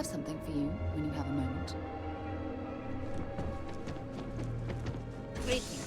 have something for you when you have a moment. Greetings.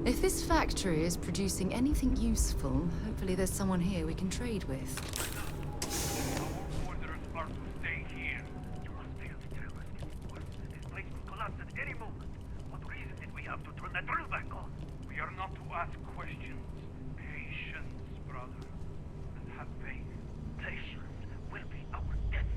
If this factory is producing anything useful, hopefully there's someone here we can trade with. Orders are to stay here. You must fail to tell us. This place will collapse at any moment. What reason did we have to turn that drill back on? We are not to ask questions. Patience, brother. And have faith. Patience will be our death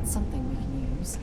That's something we can use.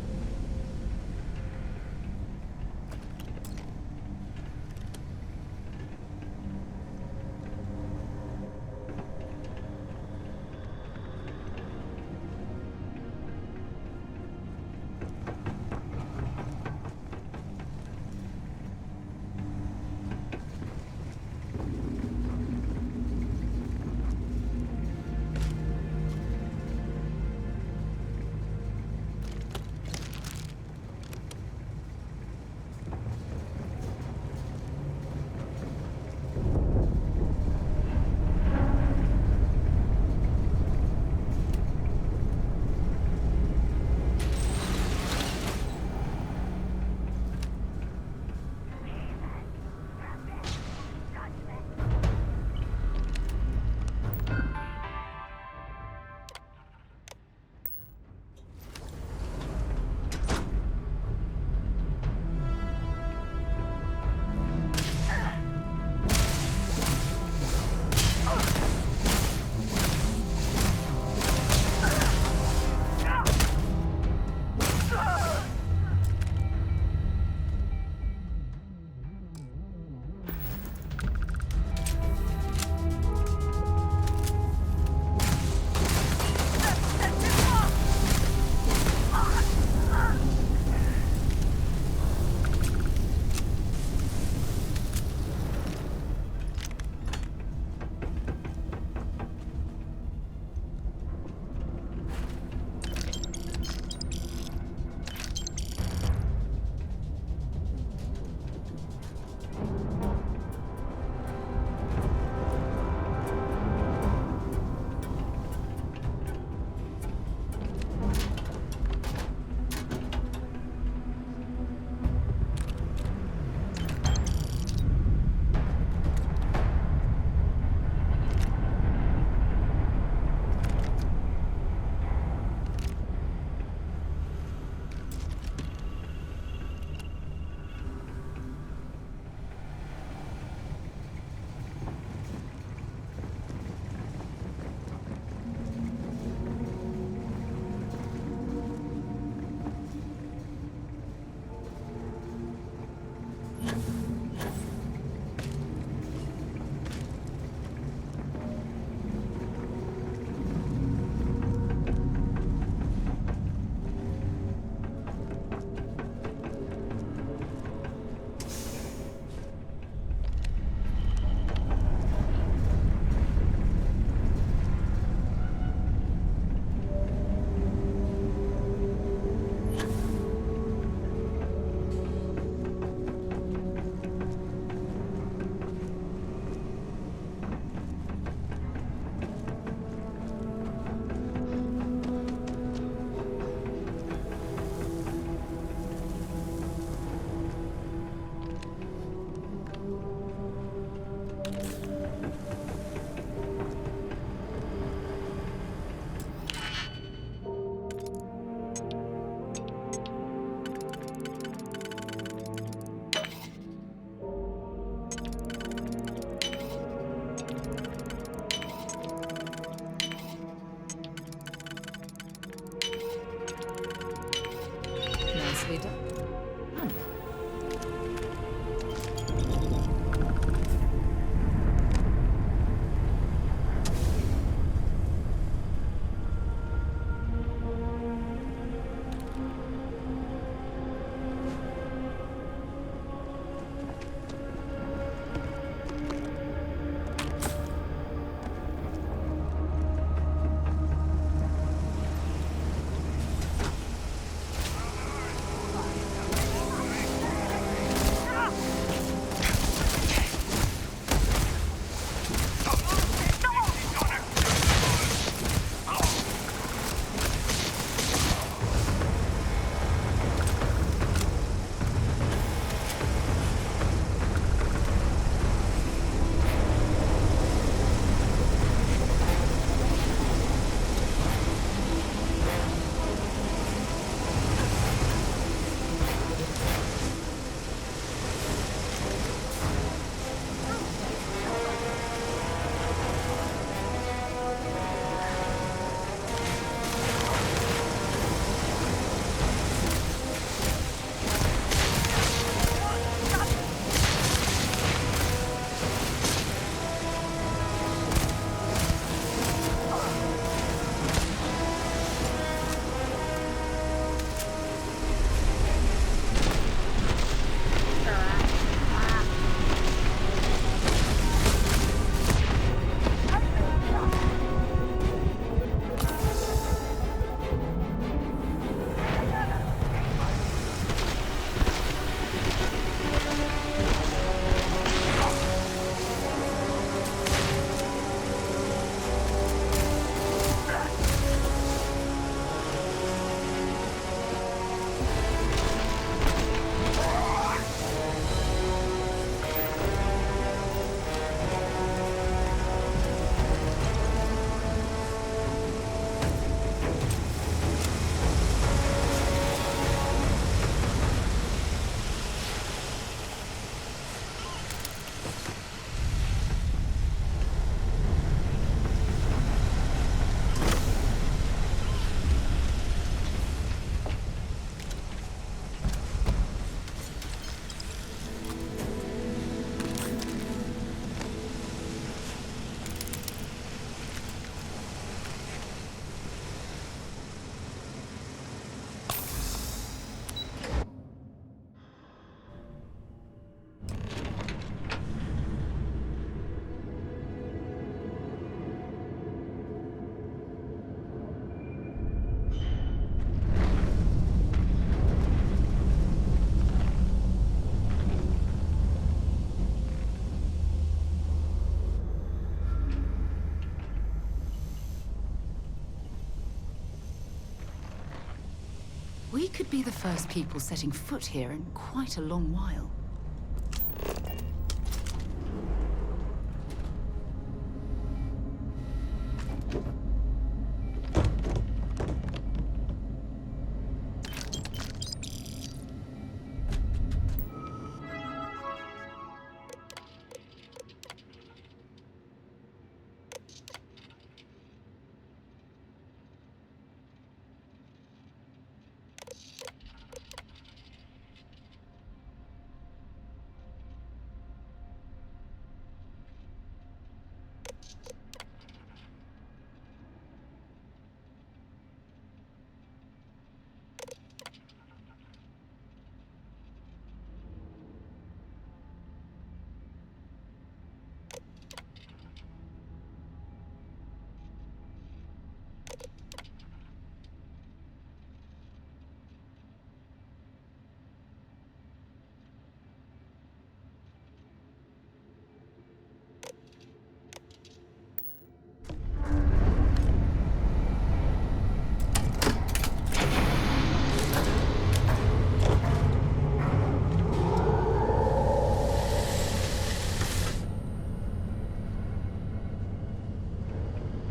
We could be the first people setting foot here in quite a long while.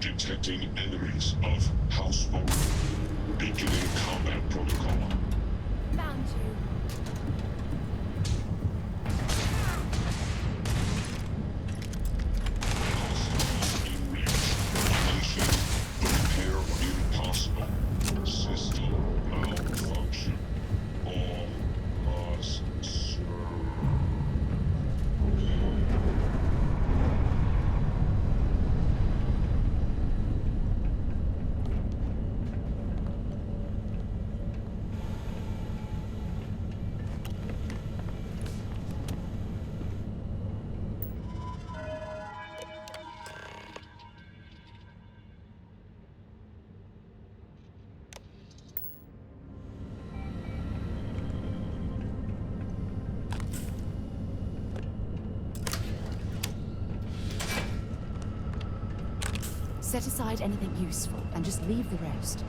Detecting enemies of House Boba. Beginning combat protocol. Found you. Hostiles in reach. Mission. Repair impossible. System malfunction. All must serve. Set aside anything useful and just leave the rest.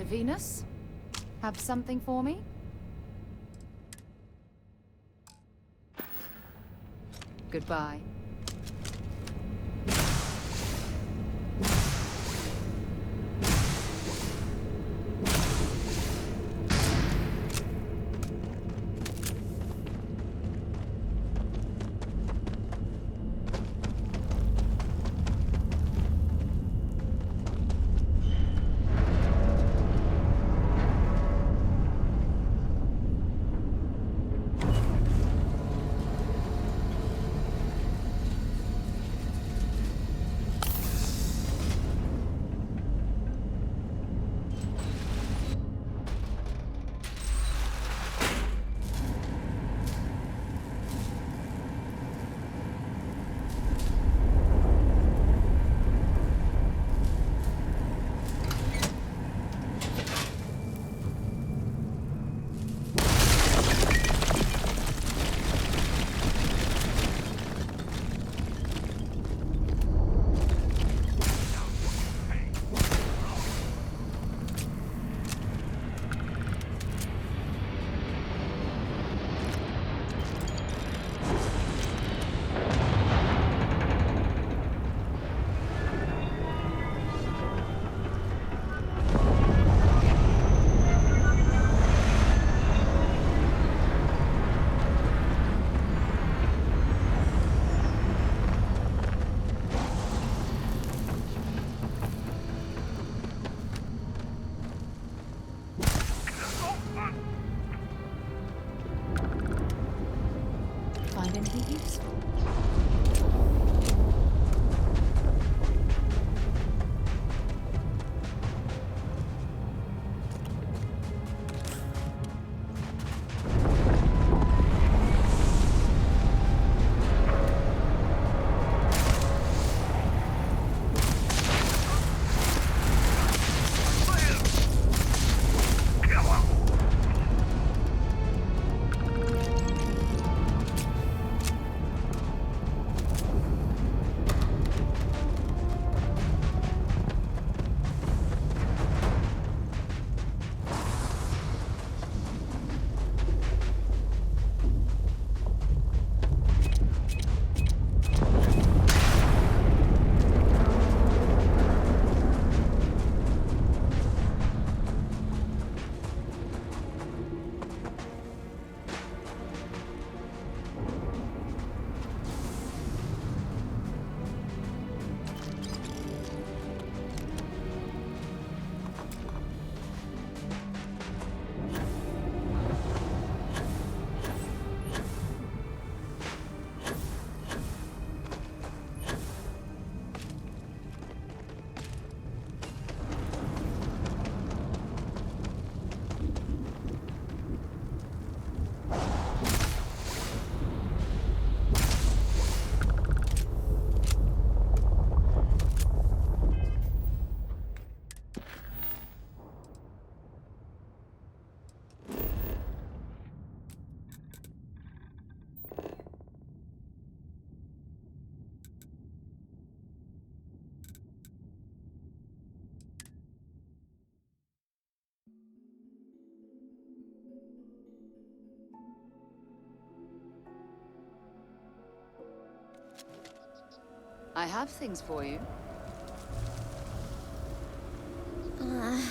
Venus, have something for me? Goodbye. Find anything useful? I have things for you. I...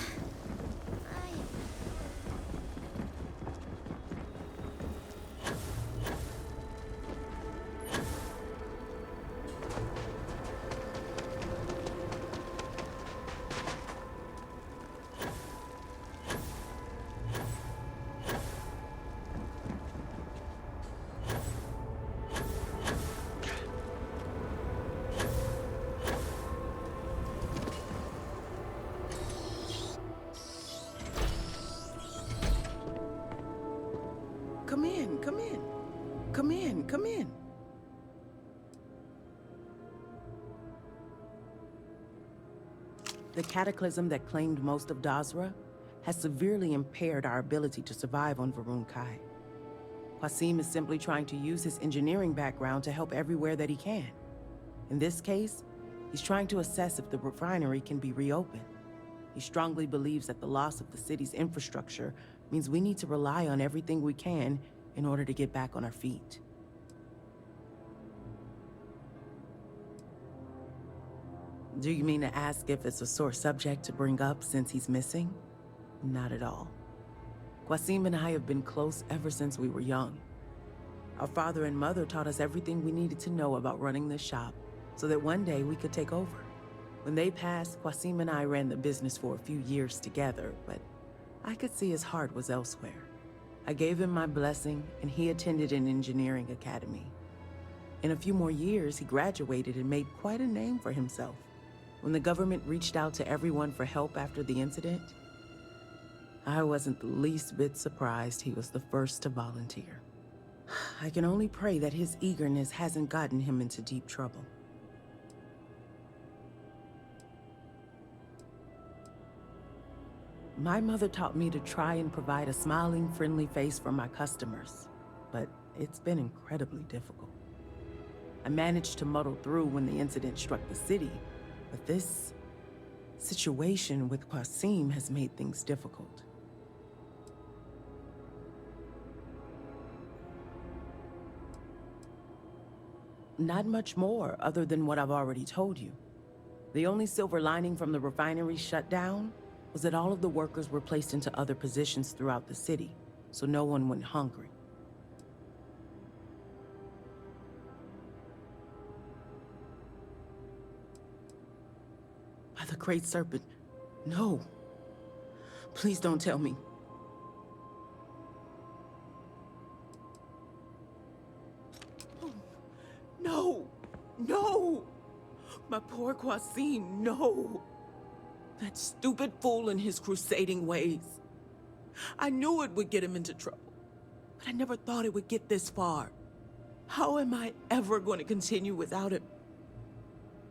Come in, come in. Come in, come in. The cataclysm that claimed most of Dazra has severely impaired our ability to survive on Varun Kai. Qasim is simply trying to use his engineering background to help everywhere that he can. In this case, he's trying to assess if the refinery can be reopened. He strongly believes that the loss of the city's infrastructure means we need to rely on everything we can in order to get back on our feet. Do you mean to ask if it's a sore subject to bring up since he's missing? Not at all. Qasim and I have been close ever since we were young. Our father and mother taught us everything we needed to know about running this shop so that one day we could take over. When they passed, Qasim and I ran the business for a few years together, but I could see his heart was elsewhere. I gave him my blessing, and he attended an engineering academy. In a few more years, he graduated and made quite a name for himself. When the government reached out to everyone for help after the incident, I wasn't the least bit surprised he was the first to volunteer. I can only pray that his eagerness hasn't gotten him into deep trouble. My mother taught me to try and provide a smiling, friendly face for my customers, but it's been incredibly difficult. I managed to muddle through when the incident struck the city, but this situation with Qasim has made things difficult. Not much more other than what I've already told you. The only silver lining from the refinery shutdown was that all of the workers were placed into other positions throughout the city, so no one went hungry. By the Great Serpent, no. Please don't tell me. No! No! My poor Qasim, no! That stupid fool and his crusading ways. I knew it would get him into trouble, but I never thought it would get this far. How am I ever going to continue without him?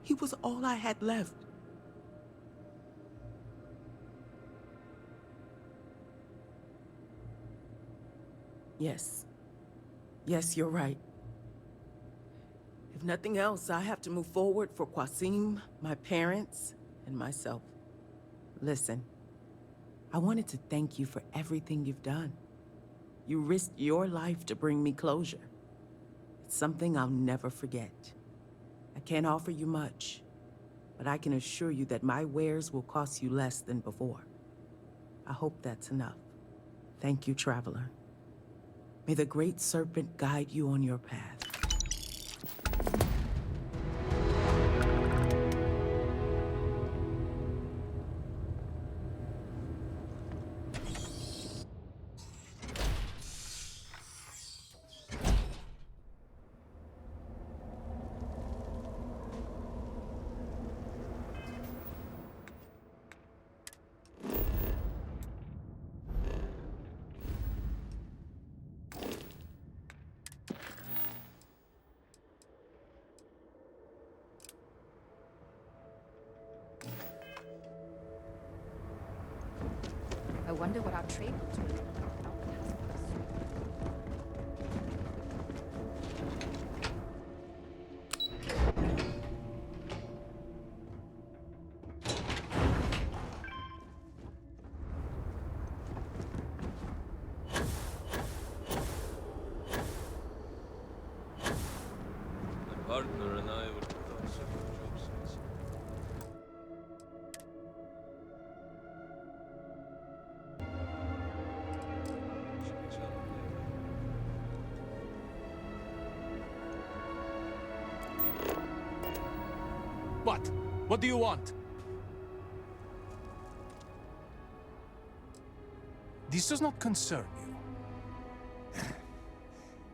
He was all I had left. Yes. Yes, you're right. If nothing else, I have to move forward for Qasim, my parents, and myself. Listen, I wanted to thank you for everything you've done. You risked your life to bring me closure. It's something I'll never forget. I can't offer you much, but I can assure you that my wares will cost you less than before. I hope that's enough. Thank you, traveler. May the Great Serpent guide you on your path. I wonder what our trade routes will look like without the hassle of us. My partner and I were on several job sites. Should be chatting later. What? What do you want? This does not concern you.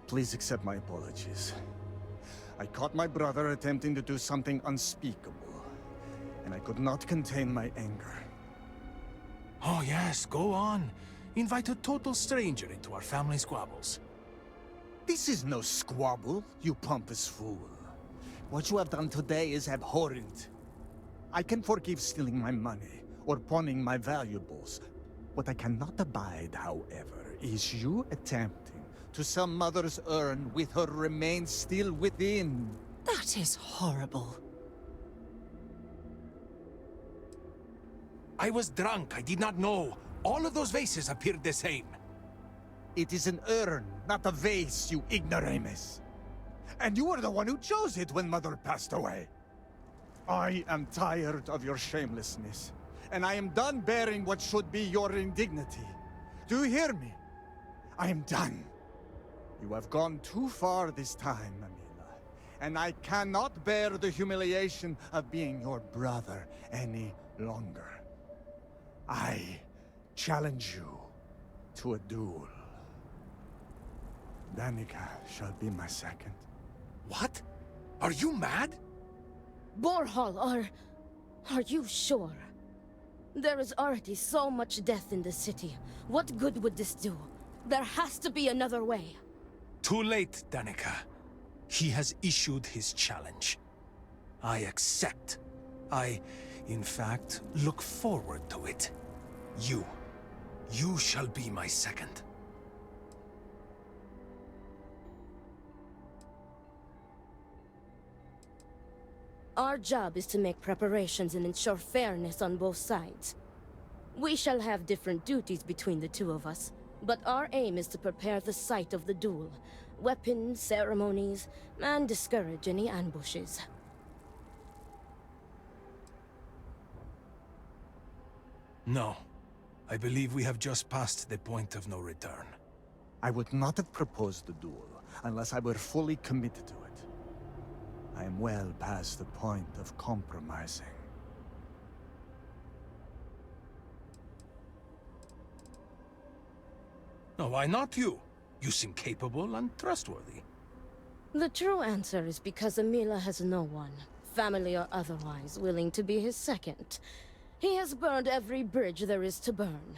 Please accept my apologies. I caught my brother attempting to do something unspeakable, and I could not contain my anger. Oh yes, go on. Invite a total stranger into our family squabbles. This is no squabble, you pompous fool. What you have done today is abhorrent. I can forgive stealing my money or pawning my valuables. What I cannot abide, however, is you attempting to some mother's urn with her remains still within. That is horrible. I was drunk. I did not know. All of those vases appeared the same. It is an urn, not a vase, you ignoramus. And you were the one who chose it when Mother passed away. I am tired of your shamelessness, and I am done bearing what should be your indignity. Do you hear me? I am done. You have gone too far this time, Amila, and I cannot bear the humiliation of being your brother any longer. I challenge you to a duel. Danica shall be my second. What? Are you mad? Borhall, are you sure? There is already so much death in the city. What good would this do? There has to be another way. Too late, Danica. He has issued his challenge. I accept. In fact, look forward to it. You shall be my second. Our job is to make preparations and ensure fairness on both sides. We shall have different duties between the two of us, but our aim is to prepare the site of the duel, weapons, ceremonies, and discourage any ambushes. No. I believe we have just passed the point of no return. I would not have proposed the duel unless I were fully committed to it. I am well past the point of compromising. No, why not you? You seem capable and trustworthy. The true answer is because Amila has no one, family or otherwise, willing to be his second. He has burned every bridge there is to burn.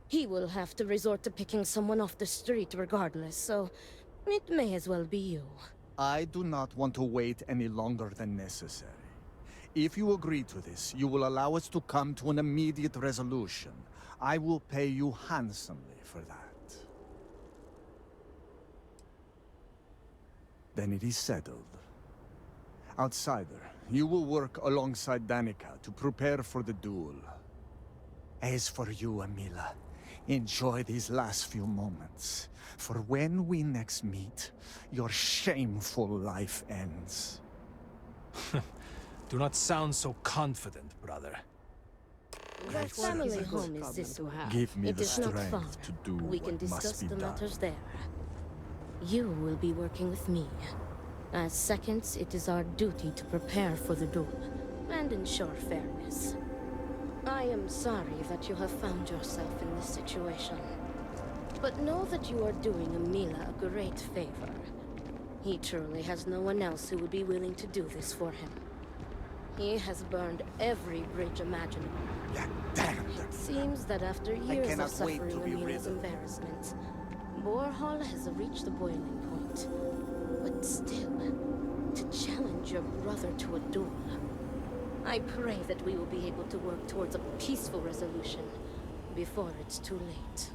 He will have to resort to picking someone off the street regardless, so it may as well be you. I do not want to wait any longer than necessary. If you agree to this, you will allow us to come to an immediate resolution. I will pay you handsomely for that. Then it is settled. Outsider, you will work alongside Danica to prepare for the duel. As for you, Amila, enjoy these last few moments. For when we next meet, your shameful life ends. Do not sound so confident, brother. Their family home is this way. Give me It the is not far. strength to do We can what must discuss be the done. matters there. You will be working with me. As seconds, it is our duty to prepare for the duel and ensure fairness. I am sorry that you have found yourself in this situation. But know that you are doing Amila a great favor. He truly has no one else who would be willing to do this for him. He has burned every bridge imaginable. Yeah, damn It them. seems that after years of cannot wait suffering to be rid Amila's of them. embarrassment, Borhall has reached the boiling point. But still, to challenge your brother to a duel. I pray that we will be able to work towards a peaceful resolution before it's too late.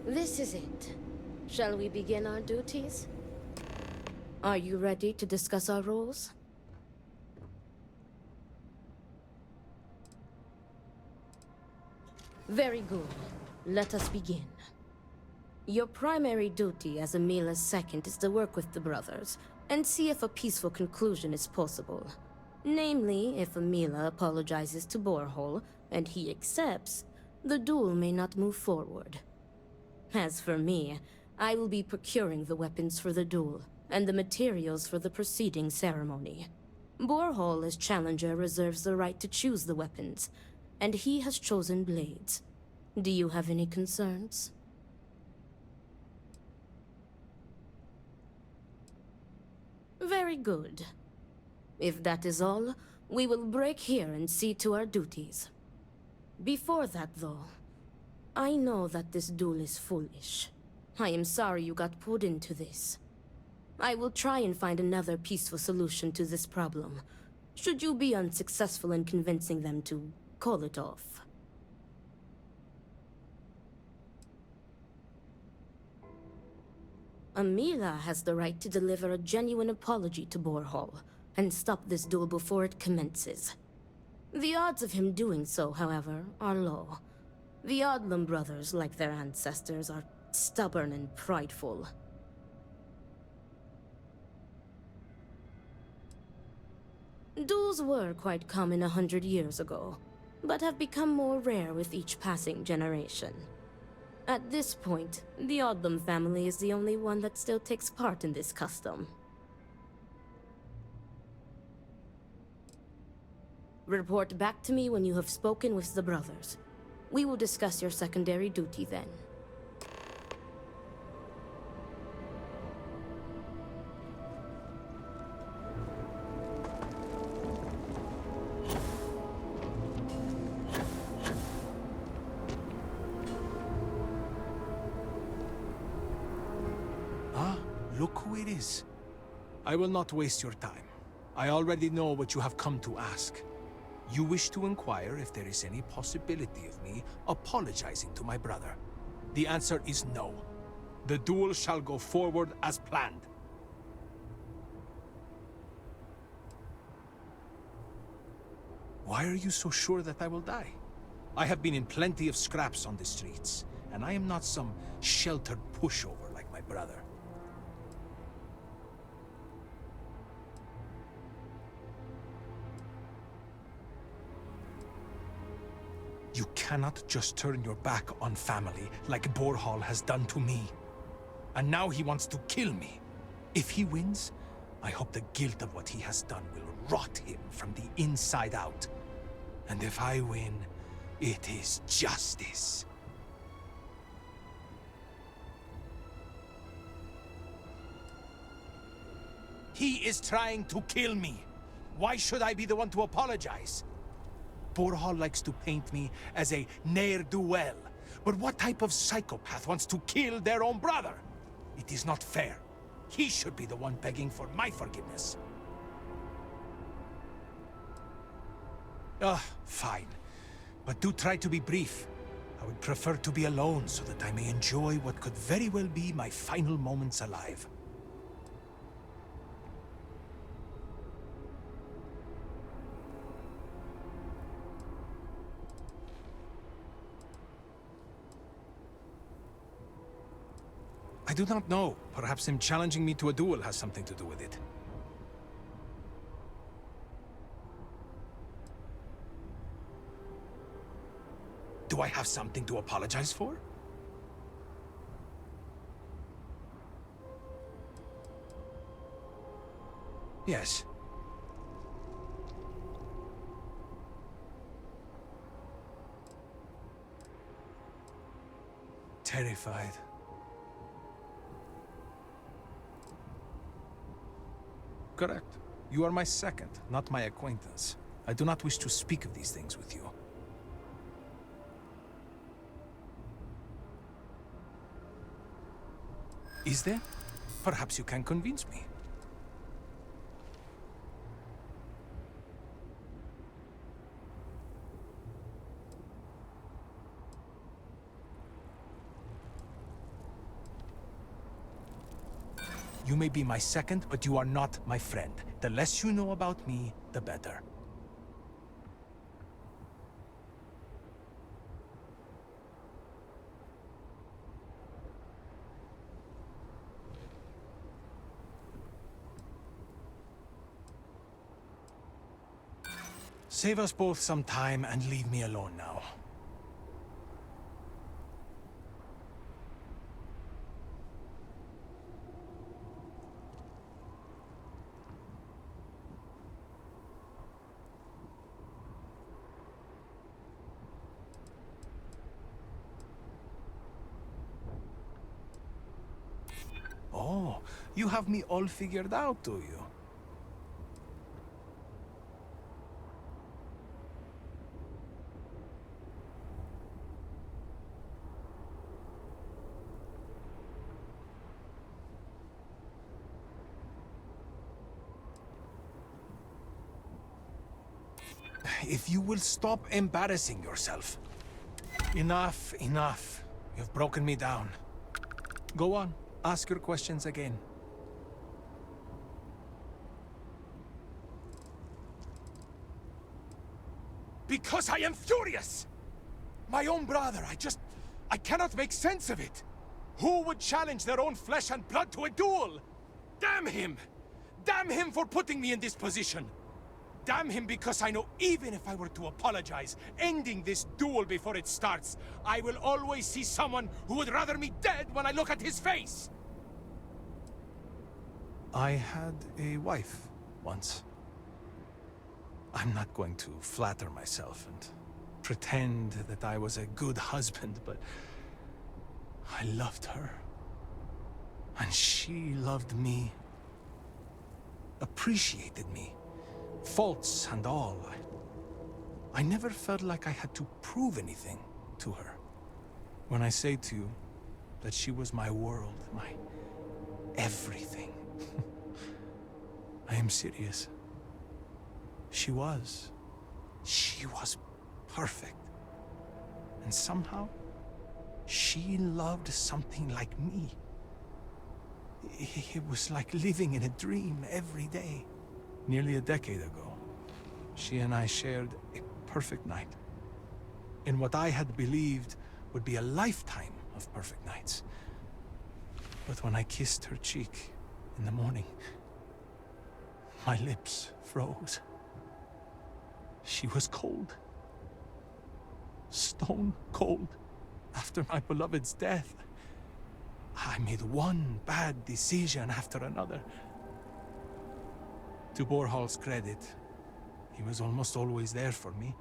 This is it. Shall we begin our duties? Are you ready to discuss our roles? Very good. Let us begin. Your primary duty as Amila's second is to work with the brothers and see if a peaceful conclusion is possible. Namely, if Amila apologizes to Borhall and he accepts, the duel may not move forward. As for me, I will be procuring the weapons for the duel and the materials for the preceding ceremony. Borhall, as challenger, reserves the right to choose the weapons, and he has chosen blades. Do you have any concerns? Very good. If that is all, we will break here and see to our duties. Before that, though, I know that this duel is foolish. I am sorry you got pulled into this. I will try and find another peaceful solution to this problem, should you be unsuccessful in convincing them to call it off. Amila has the right to deliver a genuine apology to Borhall, and stop this duel before it commences. The odds of him doing so, however, are low. The Odlum brothers, like their ancestors, are stubborn and prideful. Duels were quite common 100 years ago, but have become more rare with each passing generation. At this point, the Odlum family is the only one that still takes part in this custom. Report back to me when you have spoken with the brothers. We will discuss your secondary duty then. Look who it is. I will not waste your time. I already know what you have come to ask. You wish to inquire if there is any possibility of me apologizing to my brother. The answer is no. The duel shall go forward as planned. Why are you so sure that I will die? I have been in plenty of scraps on the streets, and I am not some sheltered pushover like my brother. You cannot just turn your back on family like Borhall has done to me. And now he wants to kill me. If he wins, I hope the guilt of what he has done will rot him from the inside out. And if I win, it is justice. He is trying to kill me. Why should I be the one to apologize? Borhall likes to paint me as a ne'er-do-well. But what type of psychopath wants to kill their own brother? It is not fair. He should be the one begging for my forgiveness. Fine. But do try to be brief. I would prefer to be alone so that I may enjoy what could very well be my final moments alive. I do not know. Perhaps him challenging me to a duel has something to do with it. Do I have something to apologize for? Yes. Terrified. Correct. You are my second, not my acquaintance. I do not wish to speak of these things with you. Is there? Perhaps you can convince me. You may be my second, but you are not my friend. The less you know about me, the better. Save us both some time and leave me alone now. Oh, you have me all figured out, do you? if you will stop embarrassing yourself. Enough, enough. You've broken me down. Go on, ask your questions again. Because I am furious! My own brother, I cannot make sense of it. Who would challenge their own flesh and blood to a duel? Damn him! Damn him for putting me in this position! Damn him because I know even if I were to apologize, ending this duel before it starts, I will always see someone who would rather me dead when I look at his face! I had a wife once. I'm not going to flatter myself and pretend that I was a good husband, but I loved her. And she loved me. Appreciated me. Faults and all. I never felt like I had to prove anything to her. When I say to you that she was my world, my everything, I am serious. She was perfect. And somehow, she loved something like me. It was like living in a dream every day. Nearly a decade ago, she and I shared a perfect night. In what I had believed would be a lifetime of perfect nights. But when I kissed her cheek in the morning, my lips froze. She was cold. Stone cold. After my beloved's death, I made one bad decision after another. To Borhal's credit, he was almost always there for me.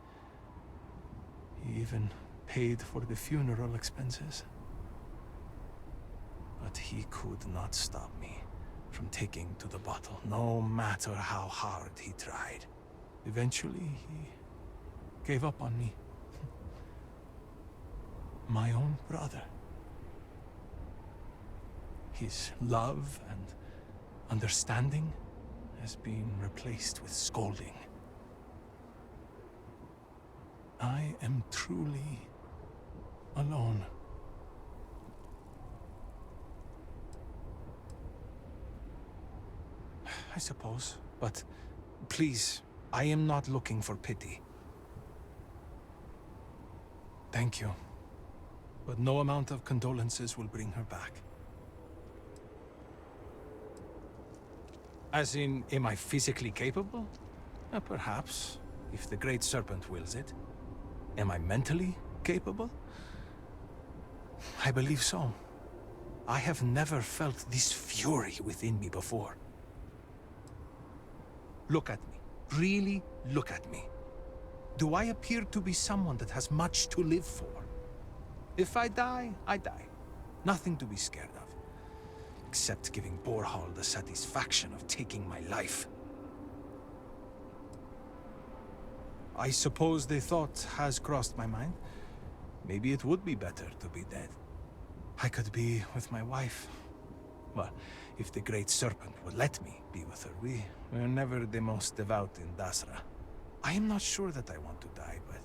He even paid for the funeral expenses. But he could not stop me from taking to the bottle, no matter how hard he tried. Eventually, he gave up on me. My own brother. His love and understanding has been replaced with scolding. I am truly alone. I suppose, but please, I am not looking for pity. Thank you, but no amount of condolences will bring her back. As in, am I physically capable? Perhaps, if the Great Serpent wills it. Am I mentally capable? I believe so. I have never felt this fury within me before. Look at me. Really look at me. Do I appear to be someone that has much to live for? If I die, I die. Nothing to be scared of. Except giving Borhal the satisfaction of taking my life. I suppose the thought has crossed my mind. Maybe it would be better to be dead. I could be with my wife. Well, if the Great Serpent would let me be with her. We were never the most devout in Dasra. I am not sure that I want to die, but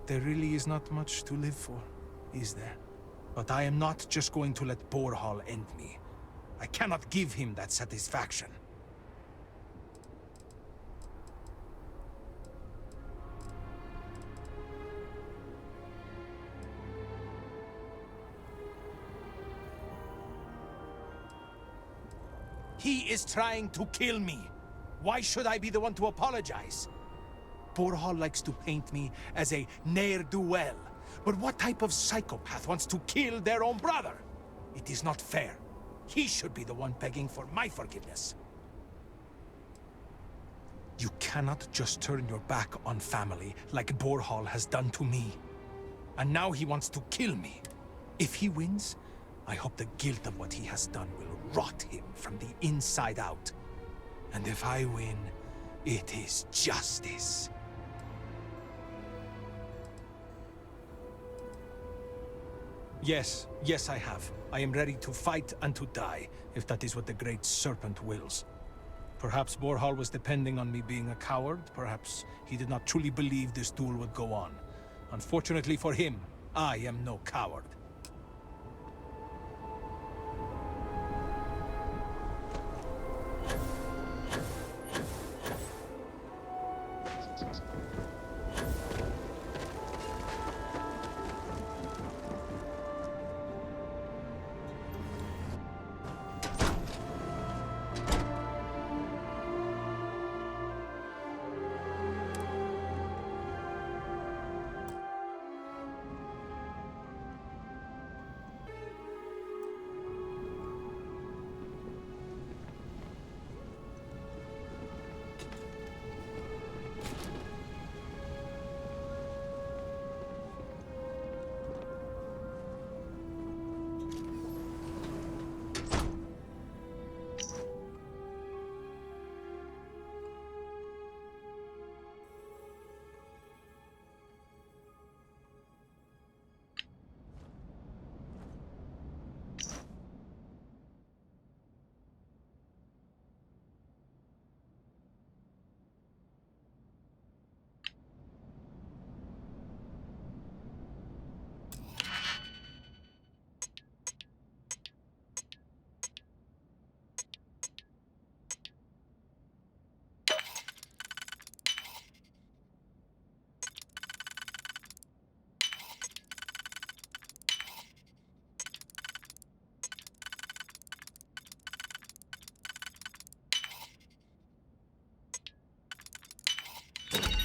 there really is not much to live for, is there? But I am not just going to let Borhal end me. I cannot give him that satisfaction. He is trying to kill me. Why should I be the one to apologize? Borhal likes to paint me as a ne'er-do-well. But what type of psychopath wants to kill their own brother? It is not fair. He should be the one begging for my forgiveness. You cannot just turn your back on family like Borhal has done to me. And now he wants to kill me. If he wins, I hope the guilt of what he has done will rot him from the inside out. And if I win, it is justice. Yes, I have. I am ready to fight and to die, if that is what the Great Serpent wills. Perhaps Borhal was depending on me being a coward. Perhaps he did not truly believe this duel would go on. Unfortunately for him, I am no coward.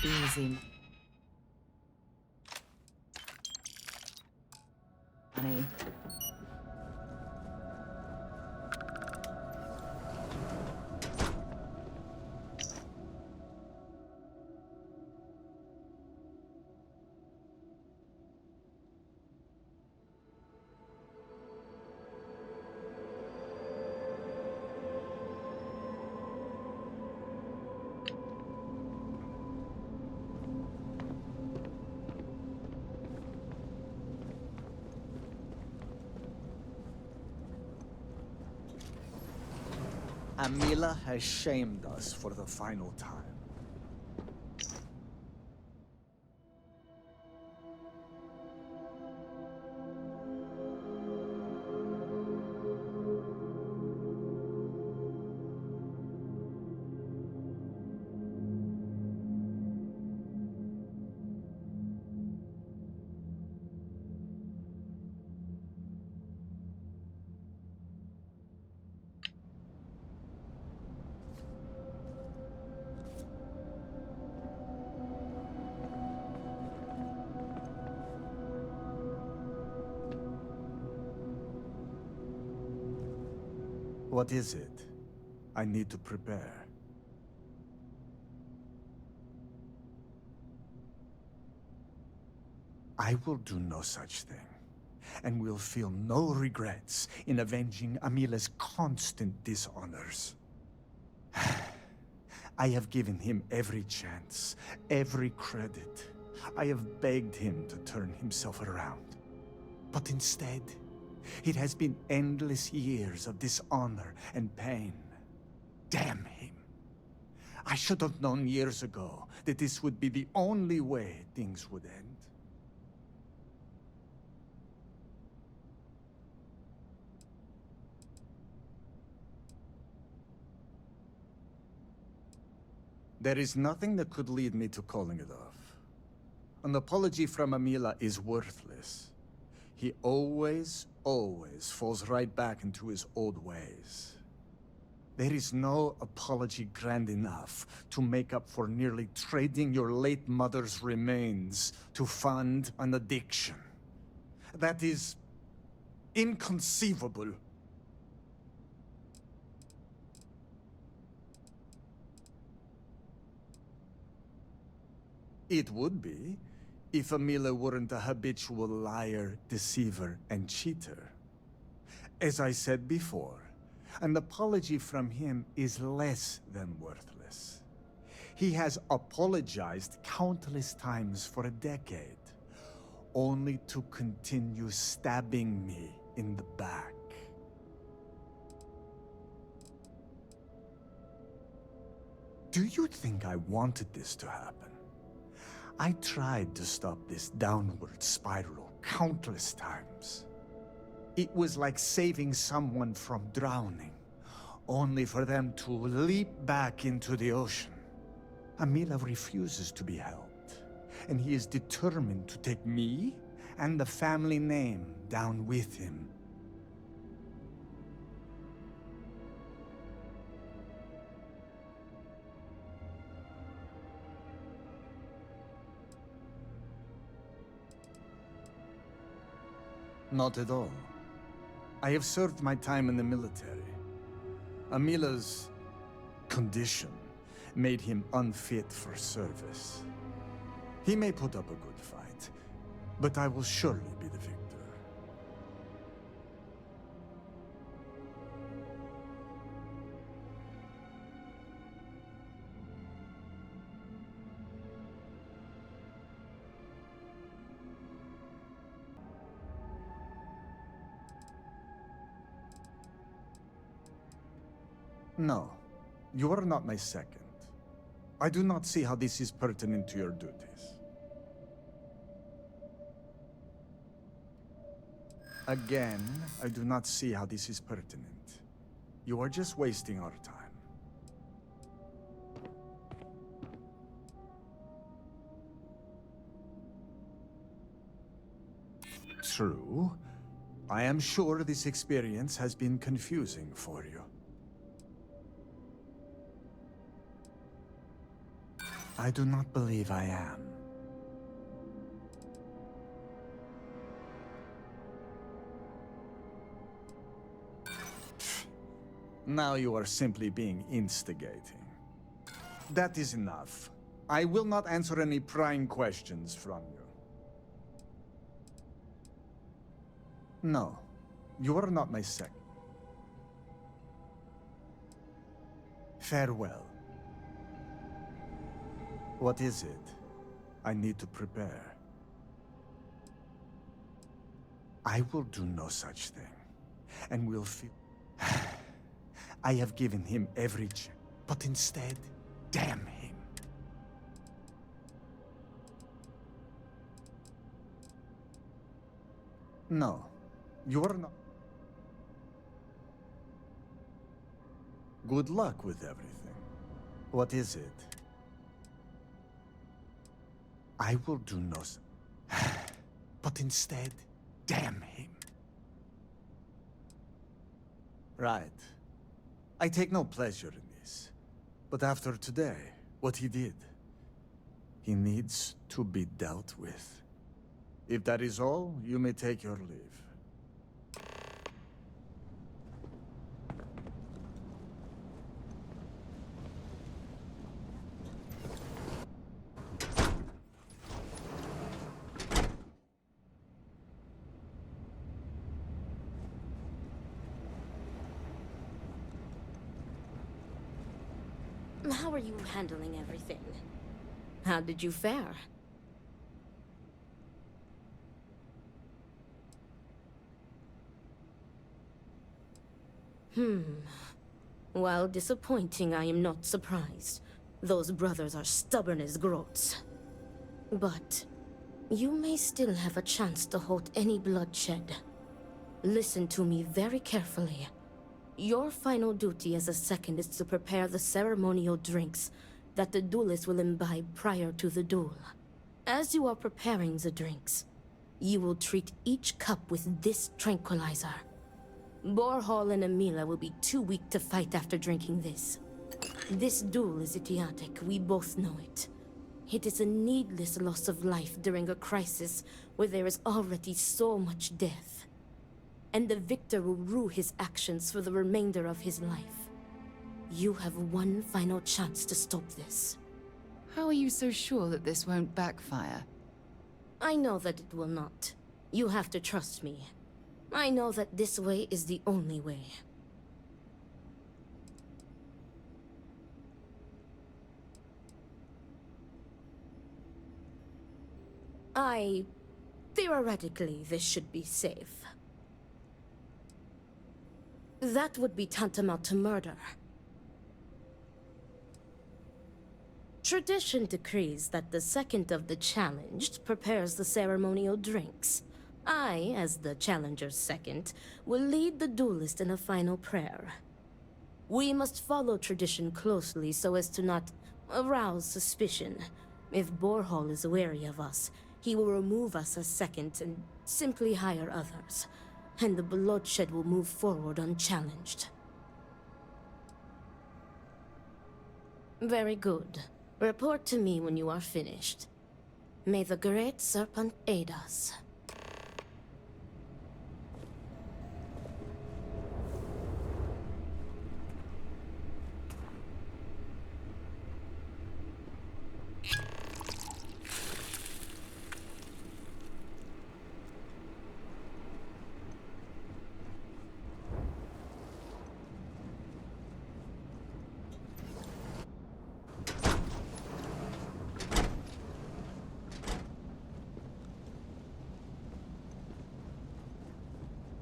Easy. Honey. Amila has shamed us for the final time. What is it? I need to prepare. I will do no such thing, and will feel no regrets in avenging Amila's constant dishonors. I have given him every chance, every credit. I have begged him to turn himself around. But instead, it has been endless years of dishonor and pain. Damn him. I should have known years ago that this would be the only way things would end. There is nothing that could lead me to calling it off. An apology from Amila is worthless. He always falls right back into his old ways. There is no apology grand enough to make up for nearly trading your late mother's remains to fund an addiction. That is inconceivable. It would be, if Amila weren't a habitual liar, deceiver, and cheater. As I said before, an apology from him is less than worthless. He has apologized countless times for a decade, only to continue stabbing me in the back. Do you think I wanted this to happen? I tried to stop this downward spiral countless times. It was like saving someone from drowning, only for them to leap back into the ocean. Amila refuses to be helped, and he is determined to take me and the family name down with him. Not at all. I have served my time in the military. Amila's condition made him unfit for service. He may put up a good fight, but I will surely be the victor. No, you are not my second. I do not see how this is pertinent to your duties. Again, I do not see how this is pertinent. You are just wasting our time. True. I am sure this experience has been confusing for you. I do not believe I am. Now you are simply being instigating. That is enough. I will not answer any prying questions from you. No, you are not my second. Farewell. What is it? I need to prepare. I will do no such thing, and will feel... I have given him every chance, but instead, damn him. No, you are not. Good luck with everything. What is it? I will do no... but instead, damn him. Right. I take no pleasure in this. But after today, what he did, he needs to be dealt with. If that is all, you may take your leave. How are you handling everything? How did you fare? While disappointing, I am not surprised. Those brothers are stubborn as groats. But you may still have a chance to halt any bloodshed. Listen to me very carefully. Your final duty as a second is to prepare the ceremonial drinks that the duelists will imbibe prior to the duel. As you are preparing the drinks, you will treat each cup with this tranquilizer. Borhall and Amila will be too weak to fight after drinking this. This duel is idiotic, we both know it. It is a needless loss of life during a crisis where there is already so much death. And the victor will rue his actions for the remainder of his life. You have one final chance to stop this. How are you so sure that this won't backfire? I know that it will not. You have to trust me. I know that this way is the only way. Theoretically, this should be safe. That would be tantamount to murder. Tradition decrees that the second of the challenged prepares the ceremonial drinks. I, as the challenger's second, will lead the duelist in a final prayer. We must follow tradition closely so as to not arouse suspicion. If Borhall is wary of us, he will remove us as second and simply hire others. And the bloodshed will move forward unchallenged. Very good. Report to me when you are finished. May the Great Serpent aid us.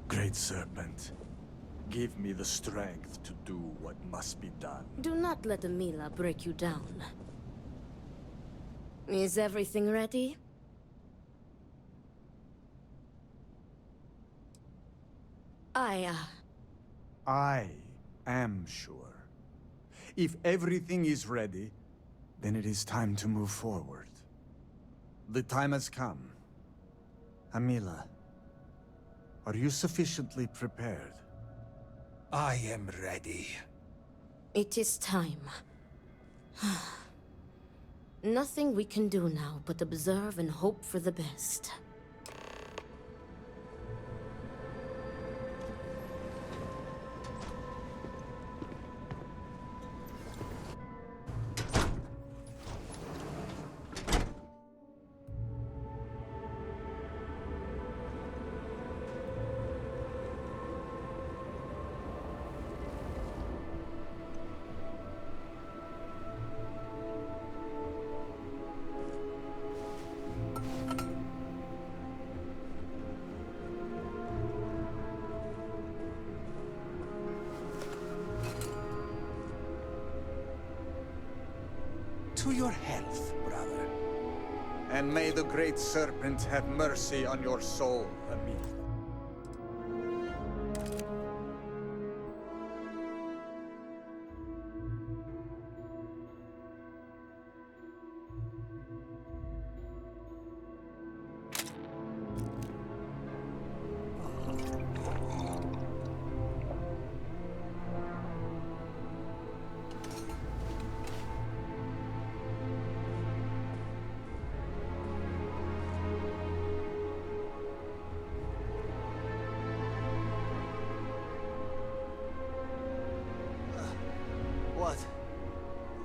Great Serpent, give me the strength to do what must be done. Do not let Amila break you down. Is everything ready? I am sure. If everything is ready, then it is time to move forward. The time has come. Amila, are you sufficiently prepared? I am ready. It is time. Nothing we can do now but observe and hope for the best. To your health, brother. And may the Great Serpent have mercy on your soul, Amila.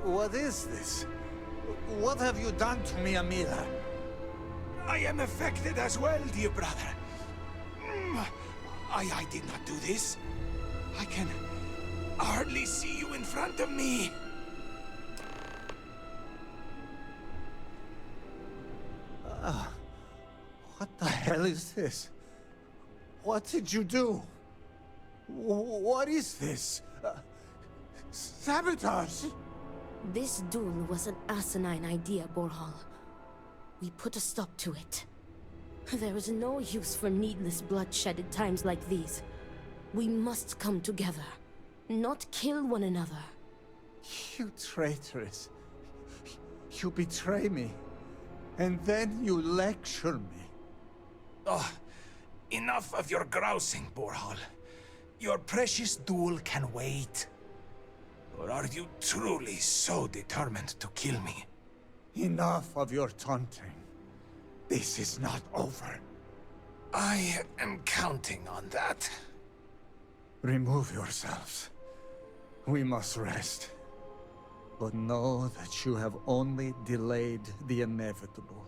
What is this? What have you done to me, Amila? I am affected as well, dear brother. I did not do this. I can hardly see you in front of me. What the hell is this? What did you do? What is this? Sabotage! This duel was an asinine idea, Borhall. We put a stop to it. There is no use for needless bloodshed at times like these. We must come together, not kill one another. You traitoress. You betray me. And then you lecture me. Oh, enough of your grousing, Borhall. Your precious duel can wait. Or are you truly so determined to kill me? Enough of your taunting. This is not over. I am counting on that. Remove yourselves. We must rest. But know that you have only delayed the inevitable.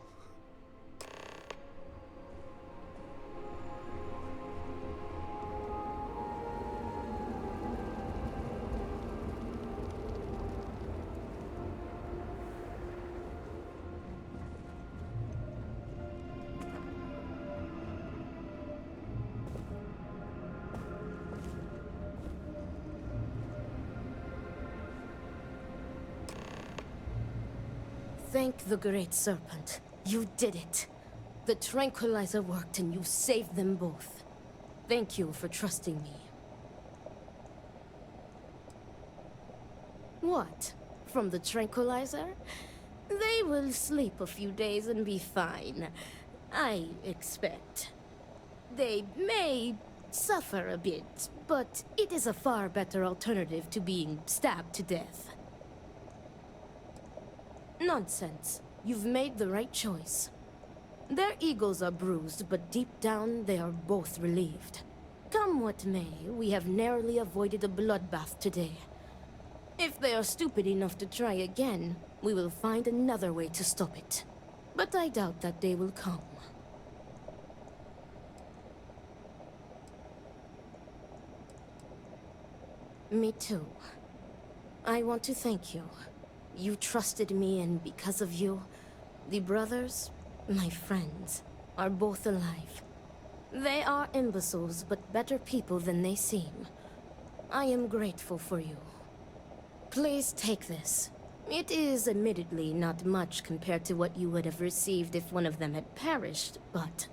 Thank the Great Serpent. You did it. The tranquilizer worked and you saved them both. Thank you for trusting me. What? From the tranquilizer? They will sleep a few days and be fine. I expect. They may suffer a bit, but it is a far better alternative to being stabbed to death. Nonsense. You've made the right choice. Their egos are bruised, but deep down they are both relieved. Come what may, we have narrowly avoided a bloodbath today. If they are stupid enough to try again, we will find another way to stop it. But I doubt that day will come. Me too. I want to thank you. You trusted me, and because of you, the brothers, my friends, are both alive. They are imbeciles, but better people than they seem. I am grateful for you. Please take this. It is admittedly not much compared to what you would have received if one of them had perished, but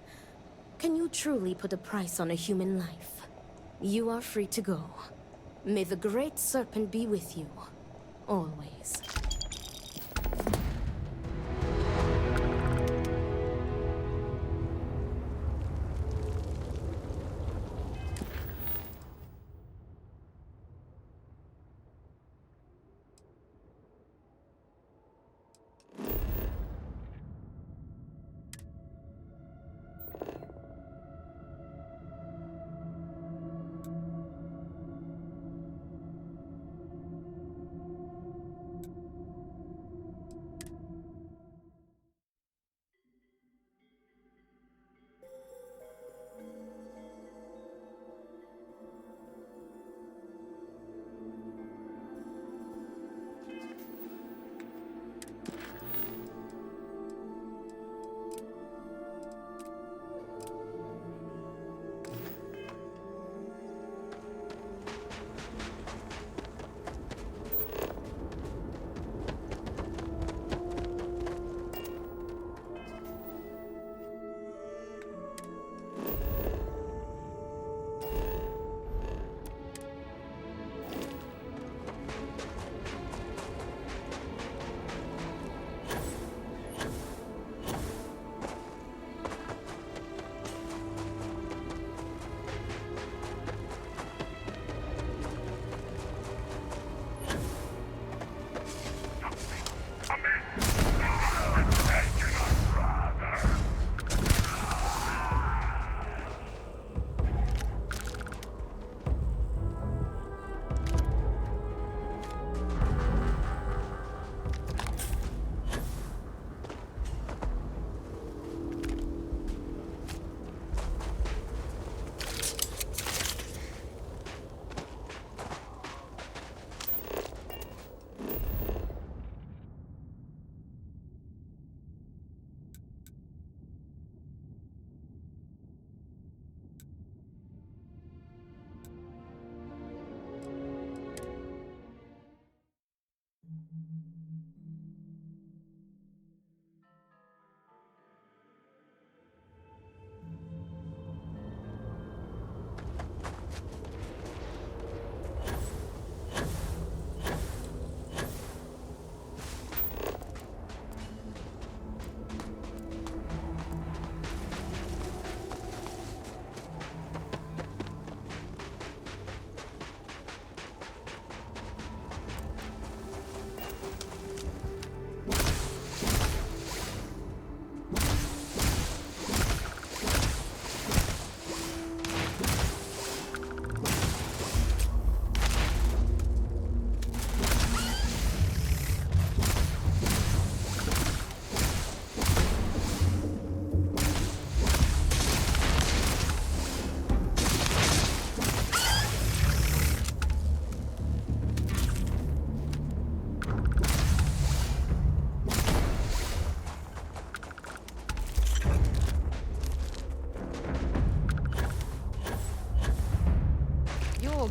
can you truly put a price on a human life? You are free to go. May the Great Serpent be with you, always.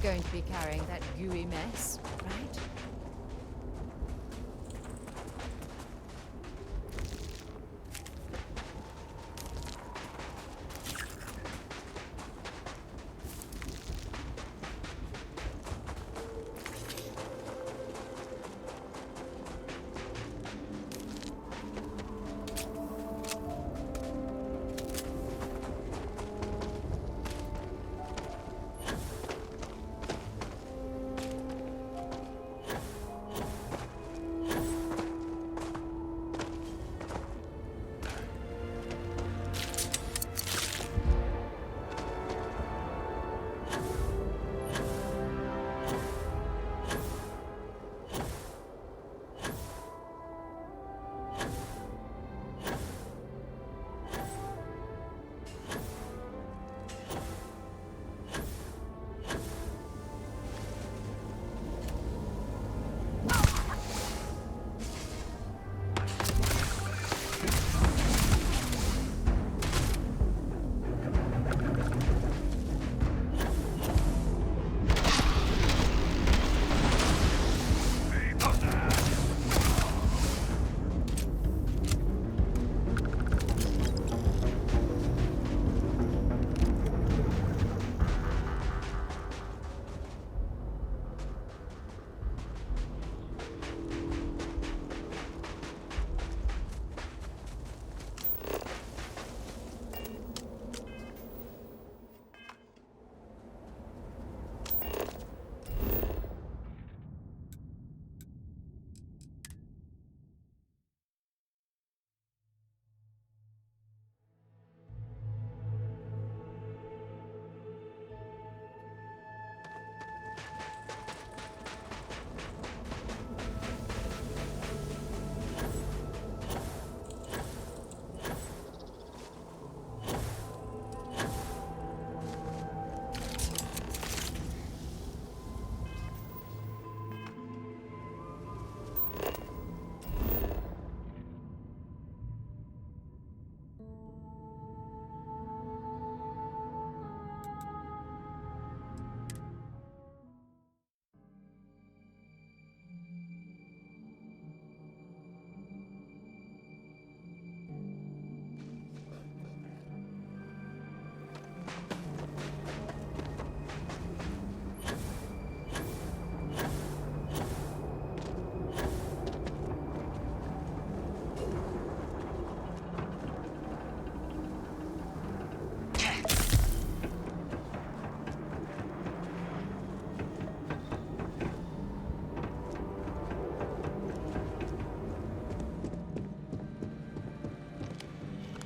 Going to be carrying that gooey mess, right?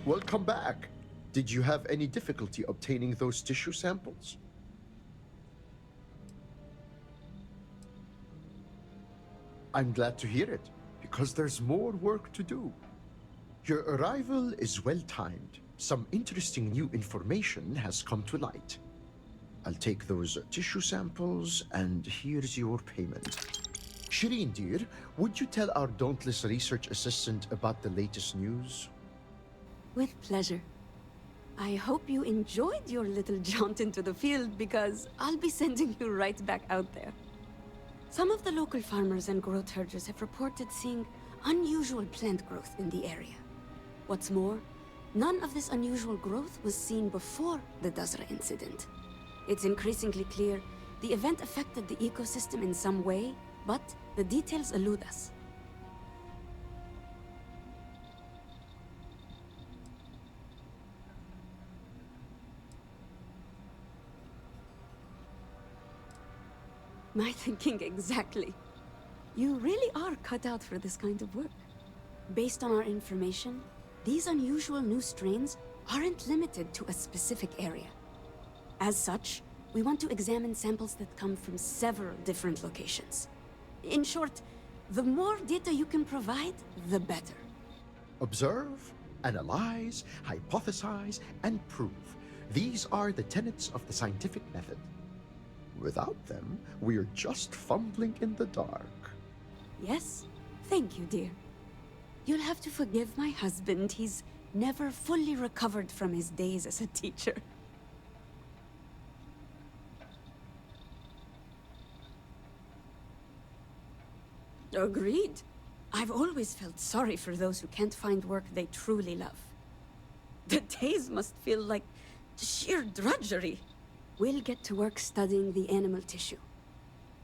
Welcome back. Did you have any difficulty obtaining those tissue samples? I'm glad to hear it, because there's more work to do. Your arrival is well timed. Some interesting new information has come to light. I'll take those tissue samples, and here's your payment. Shireen, dear, would you tell our dauntless research assistant about the latest news? With pleasure. I hope you enjoyed your little jaunt into the field, because I'll be sending you right back out there. Some of the local farmers and growth herders have reported seeing unusual plant growth in the area. What's more, none of this unusual growth was seen before the Dazra incident. It's increasingly clear the event affected the ecosystem in some way, but the details elude us. My thinking exactly. You really are cut out for this kind of work. Based on our information, these unusual new strains aren't limited to a specific area. As such, we want to examine samples that come from several different locations. In short, the more data you can provide, the better. Observe, analyze, hypothesize, and prove. These are the tenets of the scientific method. Without them, we're just fumbling in the dark. Yes? Thank you, dear. You'll have to forgive my husband. He's never fully recovered from his days as a teacher. Agreed. I've always felt sorry for those who can't find work they truly love. The days must feel like sheer drudgery. We'll get to work studying the animal tissue.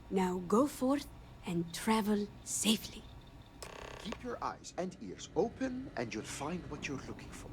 Now go forth and travel safely. Keep your eyes and ears open, and you'll find what you're looking for.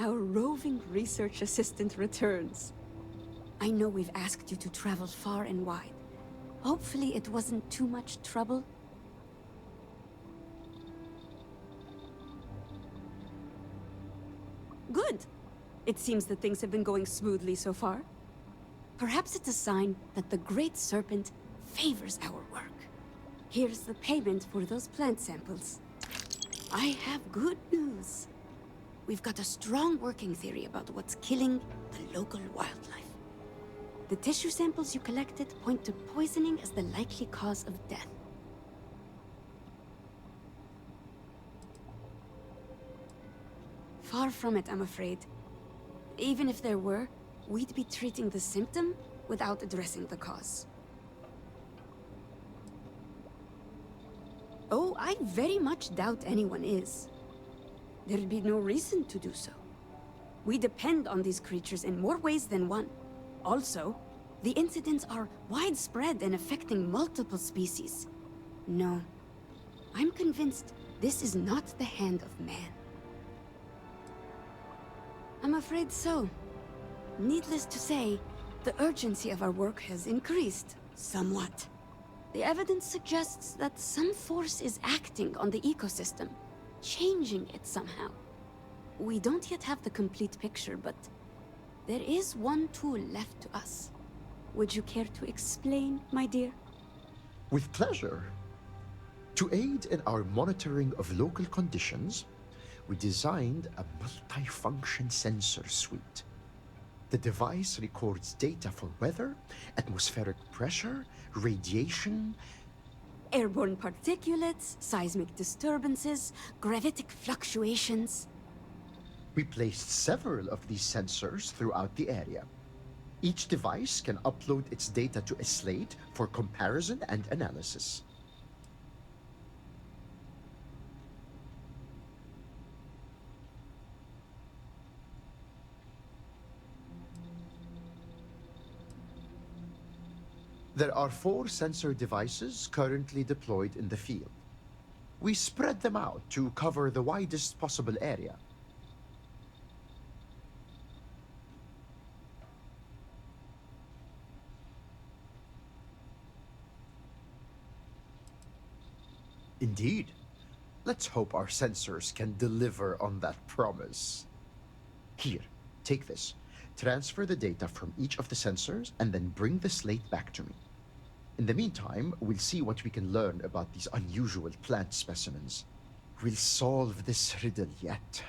our roving research assistant returns. I know we've asked you to travel far and wide. Hopefully it wasn't too much trouble. Good. It seems that things have been going smoothly so far. Perhaps it's a sign that the Great Serpent favors our work. Here's the payment for those plant samples. I have good news. We've got a strong working theory about what's killing the local wildlife. The tissue samples you collected point to poisoning as the likely cause of death. Far from it, I'm afraid. Even if there were, we'd be treating the symptom without addressing the cause. Oh, I very much doubt anyone is. There'd be no reason to do so. We depend on these creatures in more ways than one. Also, the incidents are widespread and affecting multiple species. No, I'm convinced this is not the hand of man. I'm afraid so. Needless to say, the urgency of our work has increased somewhat. The evidence suggests that some force is acting on the ecosystem, changing it somehow. We don't yet have the complete picture, but there is one tool left to us. Would you care to explain, my dear? With pleasure. To aid in our monitoring of local conditions, we designed a multi-function sensor suite. The device records data for weather, atmospheric pressure, radiation, Airborne particulates, seismic disturbances, gravitic fluctuations. We placed several of these sensors throughout the area. Each device can upload its data to a slate for comparison and analysis. There are 4 sensor devices currently deployed in the field. We spread them out to cover the widest possible area. Indeed. Let's hope our sensors can deliver on that promise. Here, take this. Transfer the data from each of the sensors and then bring the slate back to me. In the meantime, we'll see what we can learn about these unusual plant specimens. We'll solve this riddle yet.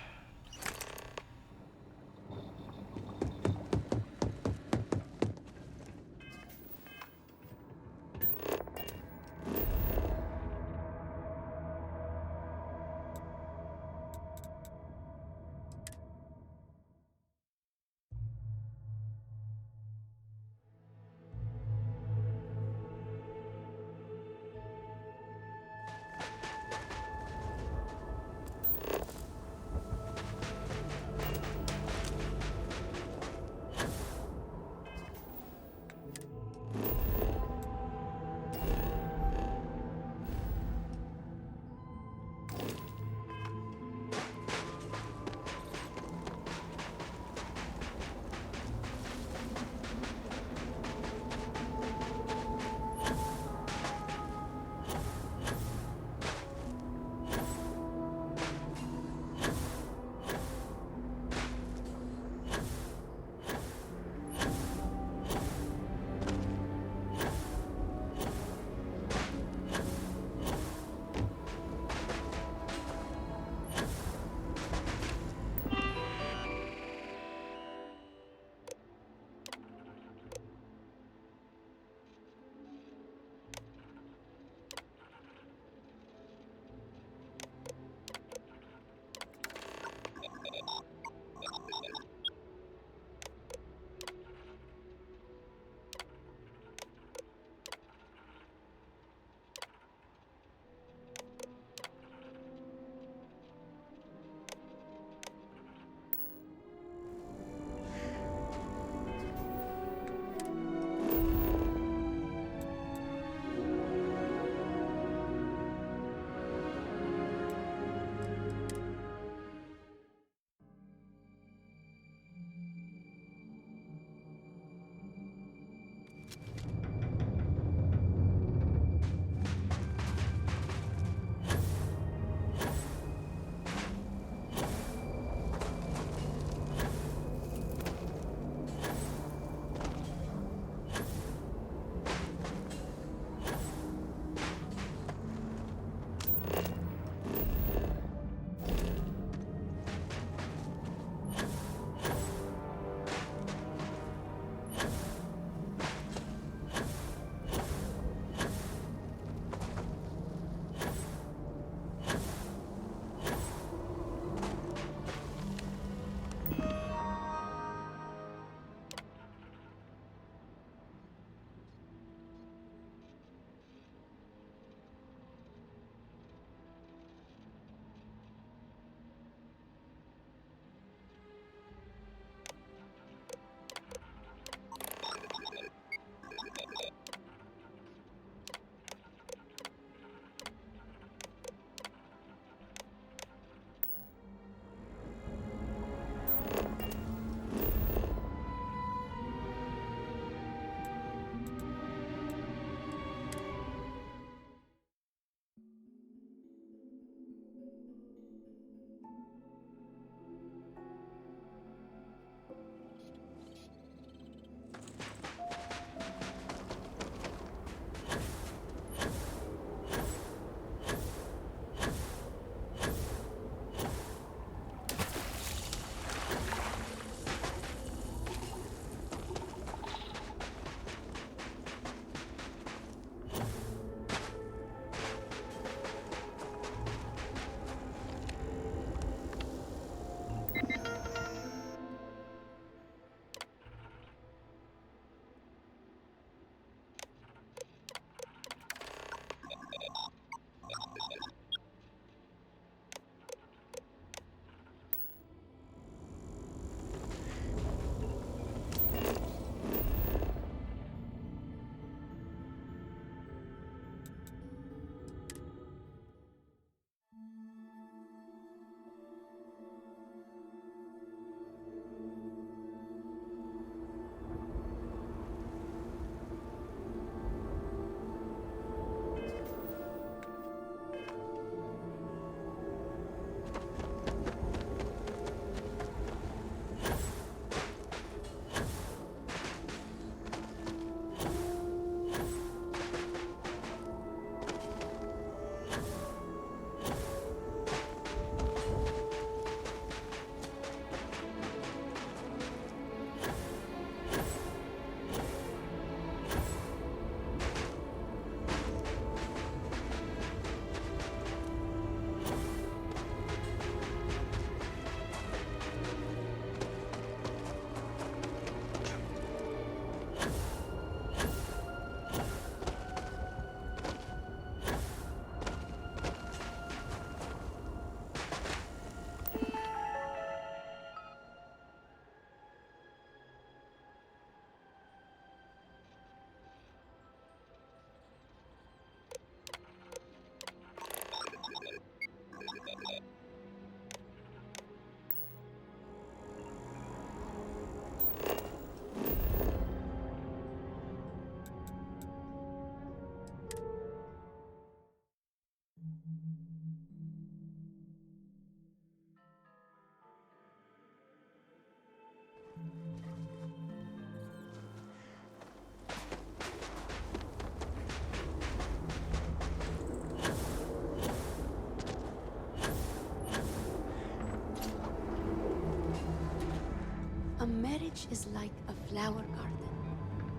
marriage is like a flower garden.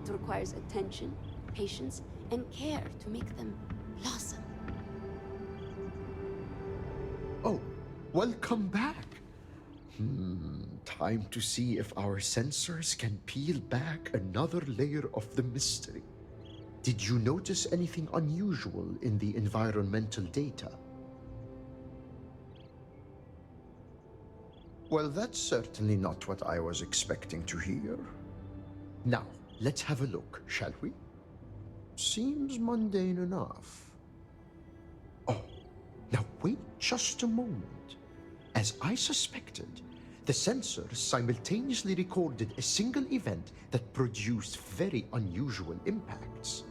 It requires attention, patience, and care to make them blossom. Oh, welcome back. Time to see if our sensors can peel back another layer of the mystery. Did you notice anything unusual in the environmental data? Well, that's certainly not what I was expecting to hear. Now, let's have a look, shall we? Seems mundane enough. Oh, now wait just a moment. As I suspected, the sensors simultaneously recorded a single event that produced very unusual impacts.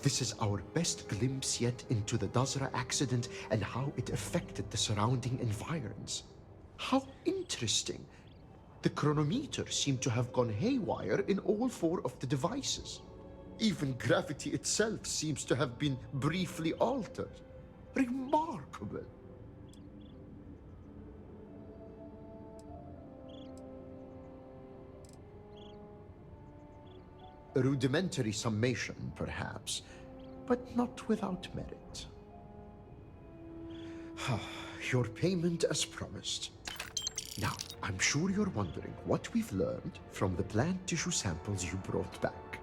This is our best glimpse yet into the Dazra accident and how it affected the surrounding environs. How interesting. The chronometer seemed to have gone haywire in all 4 of the devices. Even gravity itself seems to have been briefly altered. Remarkable. A rudimentary summation, perhaps, but not without merit. Your payment as promised. Now, I'm sure you're wondering what we've learned from the plant tissue samples you brought back.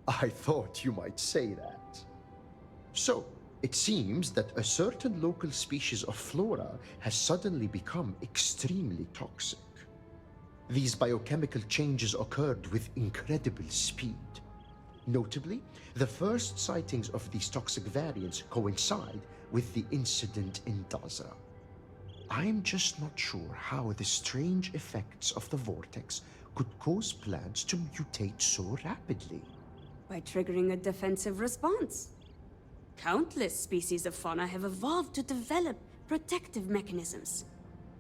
I thought you might say that. So, it seems that a certain local species of flora has suddenly become extremely toxic. These biochemical changes occurred with incredible speed. Notably, the first sightings of these toxic variants coincide with the incident in Dazra. I'm just not sure how the strange effects of the vortex could cause plants to mutate so rapidly. By triggering a defensive response. Countless species of fauna have evolved to develop protective mechanisms.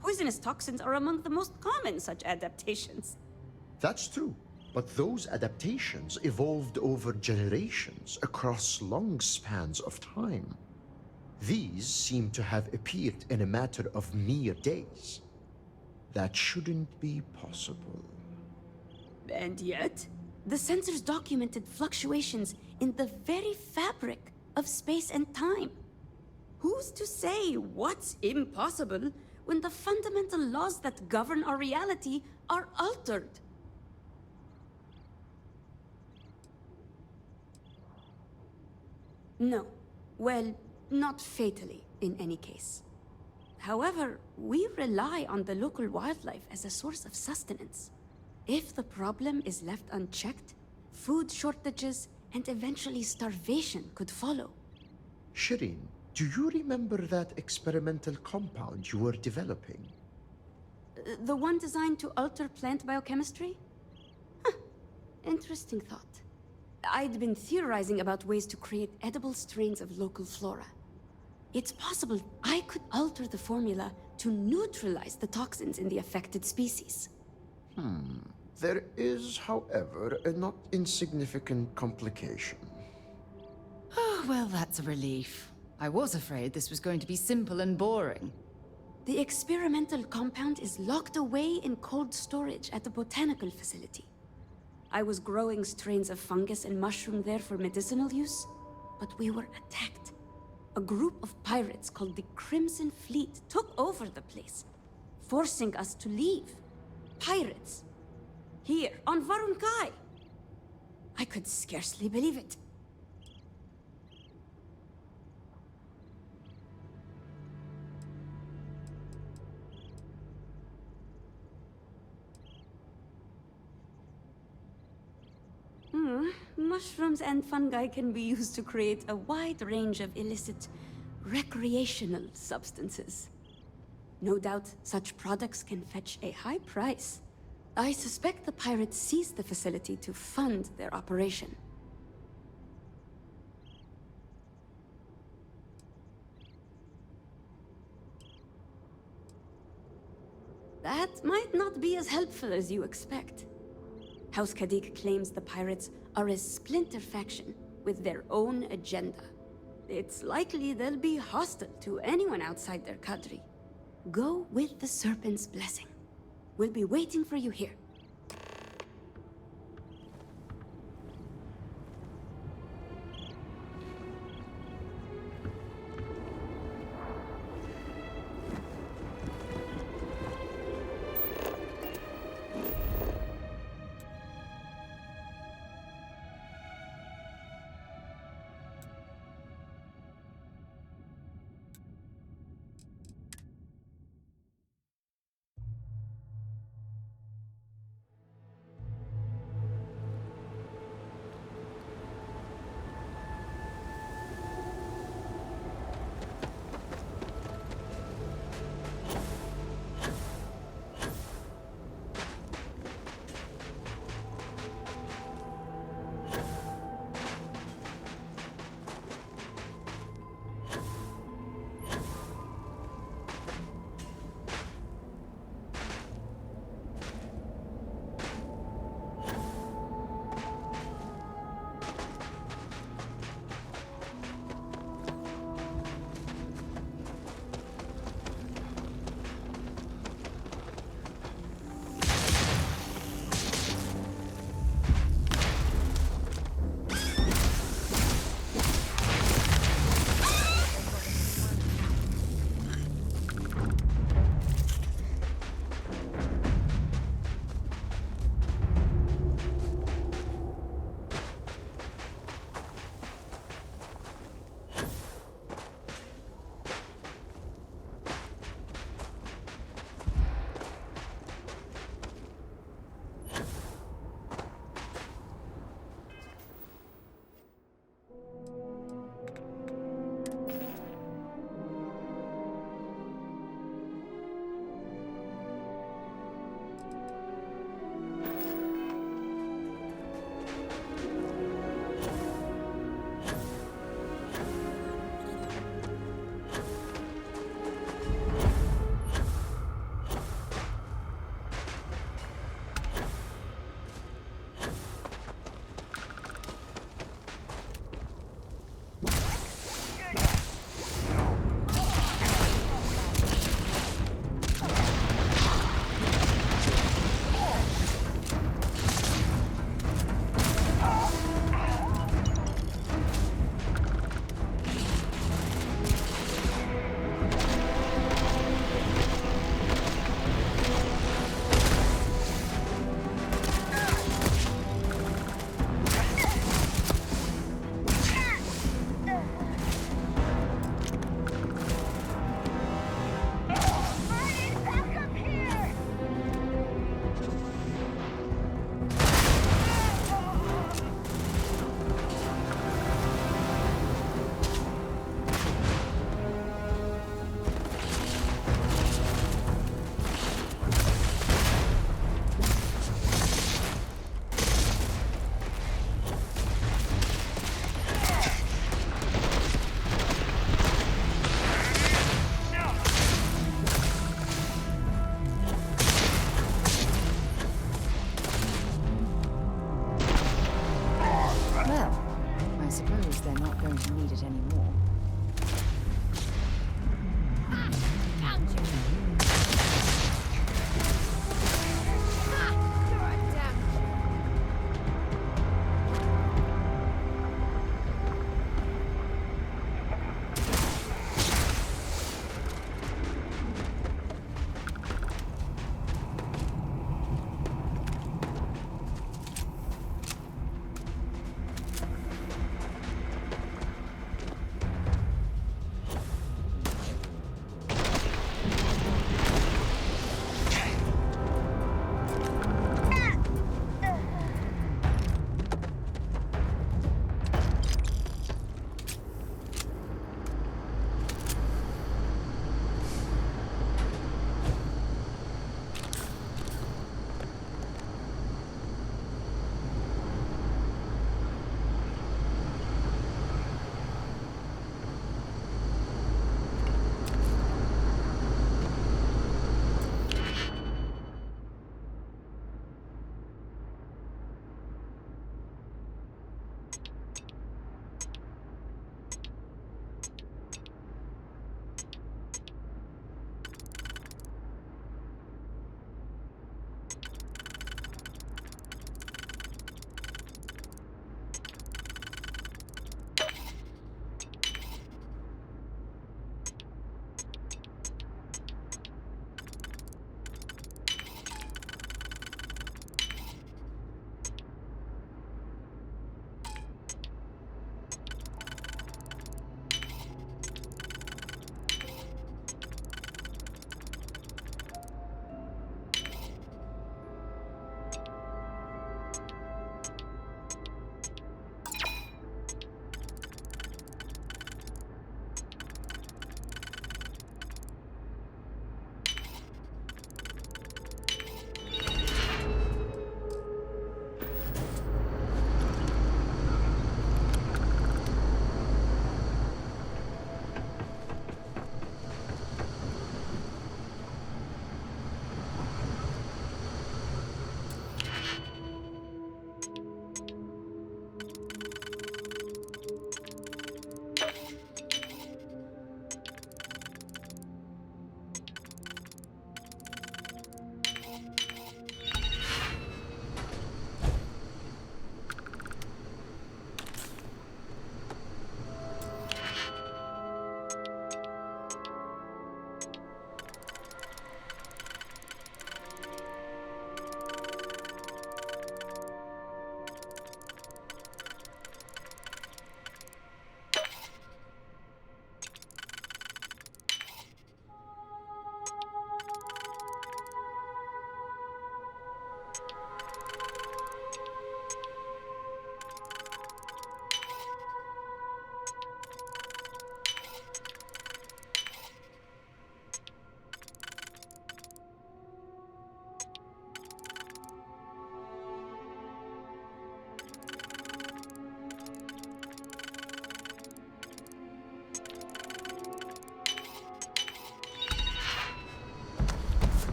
Poisonous toxins are among the most common such adaptations. That's true, but those adaptations evolved over generations across long spans of time. These seem to have appeared in a matter of mere days. That shouldn't be possible. And yet, the sensors documented fluctuations in the very fabric of space and time. Who's to say what's impossible when the fundamental laws that govern our reality are altered? No. Well, not fatally, in any case. However, we rely on the local wildlife as a source of sustenance. If the problem is left unchecked, food shortages and eventually starvation could follow. Shireen, do you remember that experimental compound you were developing? The one designed to alter plant biochemistry? Huh. Interesting thought. I'd been theorizing about ways to create edible strains of local flora. It's possible I could alter the formula to neutralize the toxins in the affected species. There is, however, a not insignificant complication. Oh, well, that's a relief. I was afraid this was going to be simple and boring. The experimental compound is locked away in cold storage at the botanical facility. I was growing strains of fungus and mushroom there for medicinal use, but we were attacked. A group of pirates called the Crimson Fleet took over the place, forcing us to leave. Pirates. Here, on Varun Kai. I could scarcely believe it. Mushrooms and fungi can be used to create a wide range of illicit, recreational substances. No doubt such products can fetch a high price. I suspect the pirates seized the facility to fund their operation. That might not be as helpful as you expect. House Kadik claims the pirates are a splinter faction with their own agenda. it's likely they'll be hostile to anyone outside their cadre. Go with the Serpent's blessing. We'll be waiting for you here.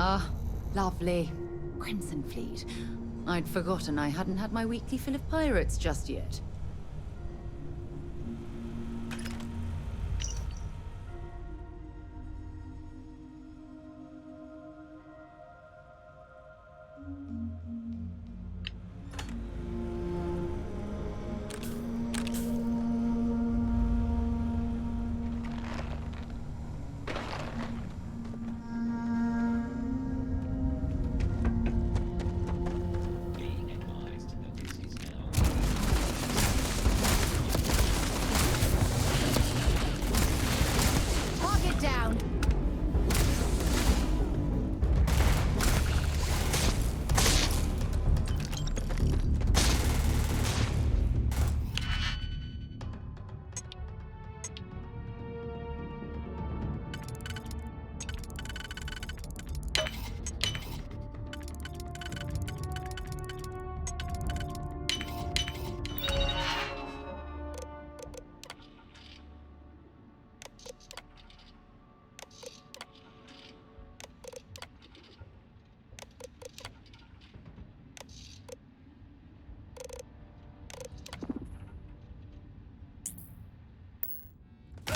Ah, lovely. Crimson Fleet. I'd forgotten I hadn't had my weekly fill of pirates just yet. Target down!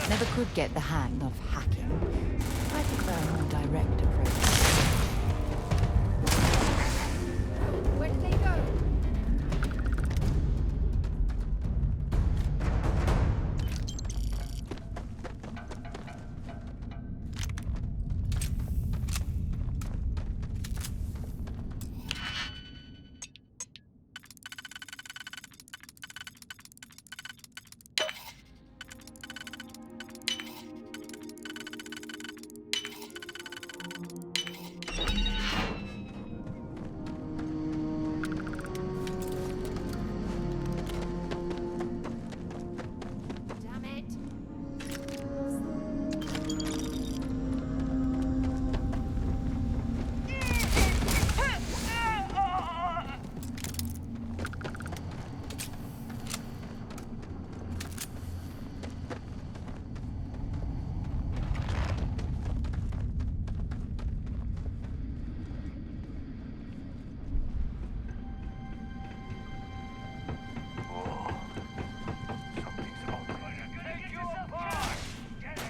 Never could get the hang of hacking. I prefer a more direct approach. Where did they go? Damn it! Something's up. Take yourself on! Get it!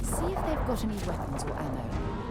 See if they've got any weapons or ammo.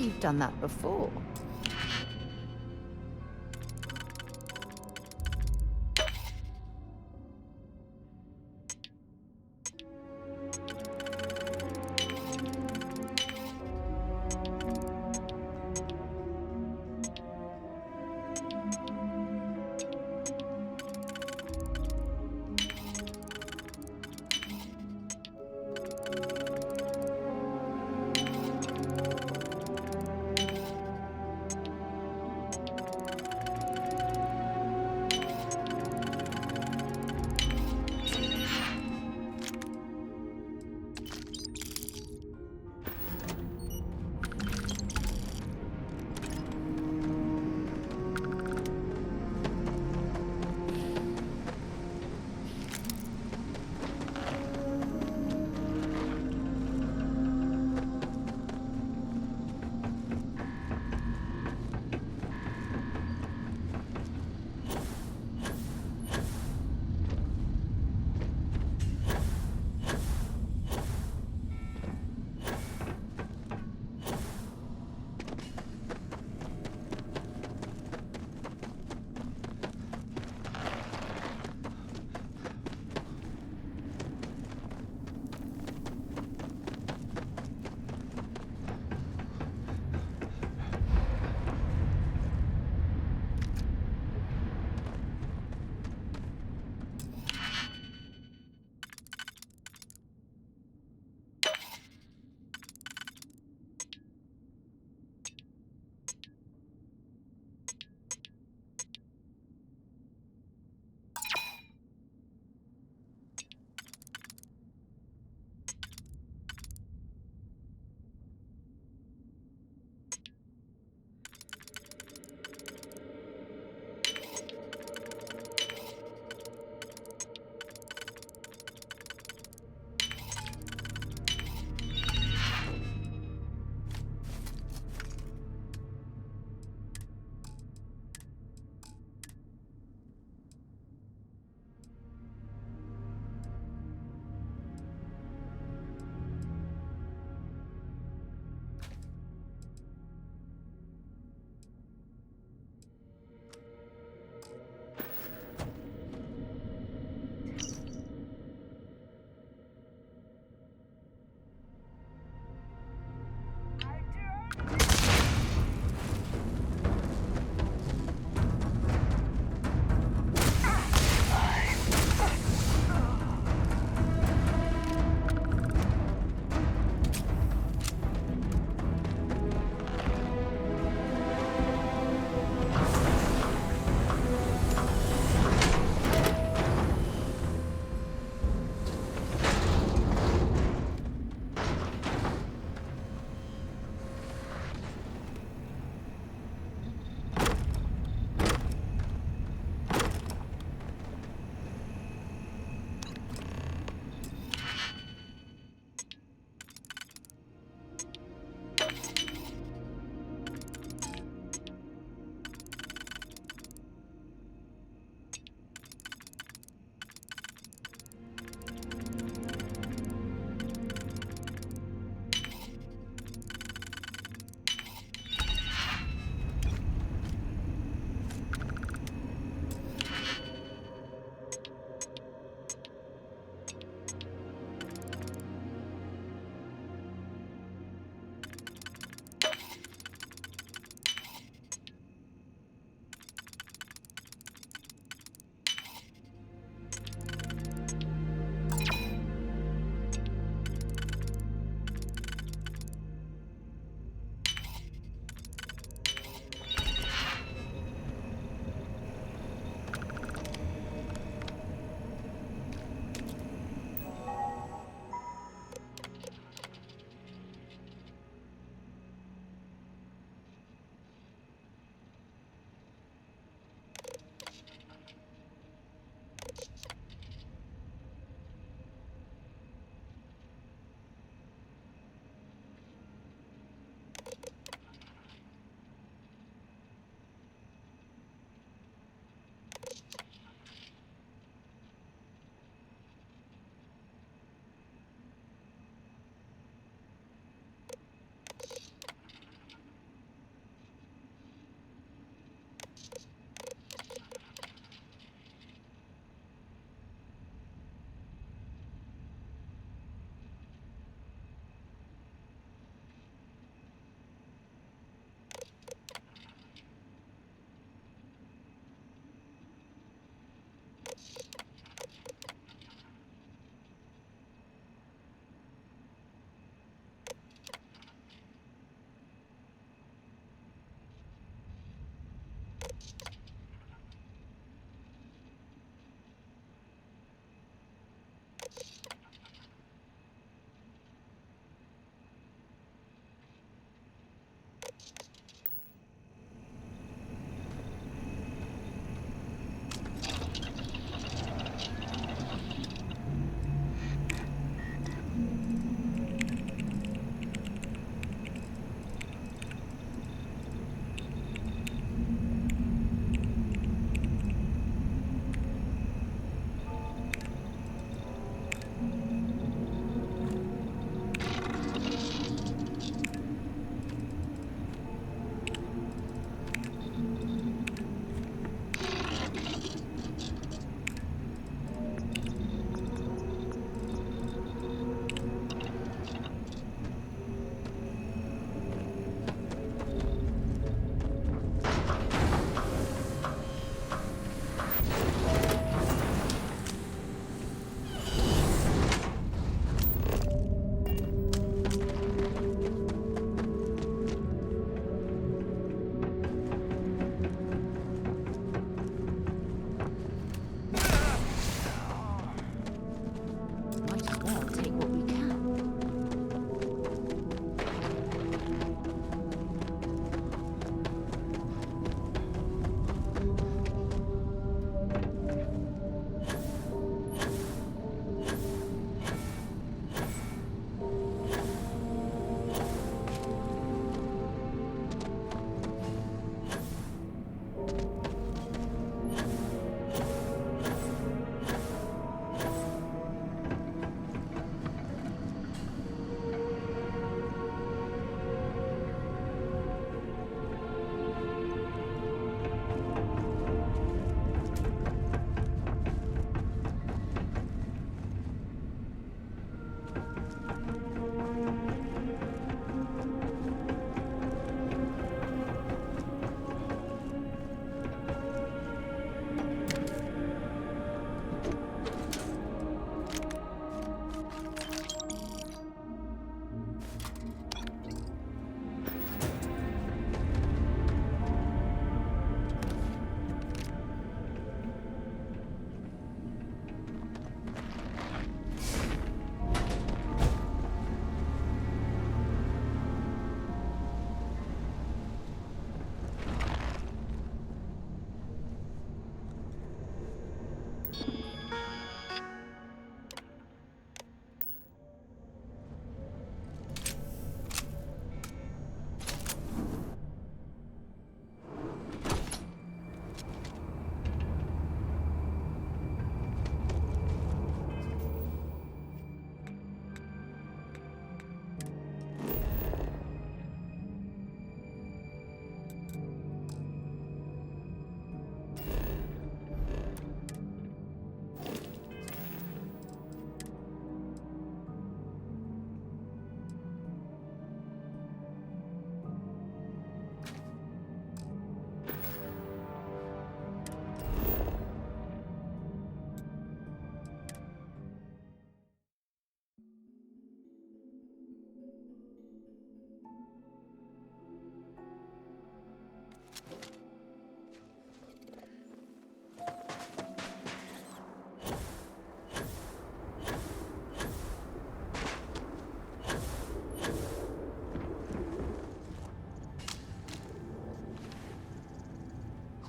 You've done that before. Might as well take what we can.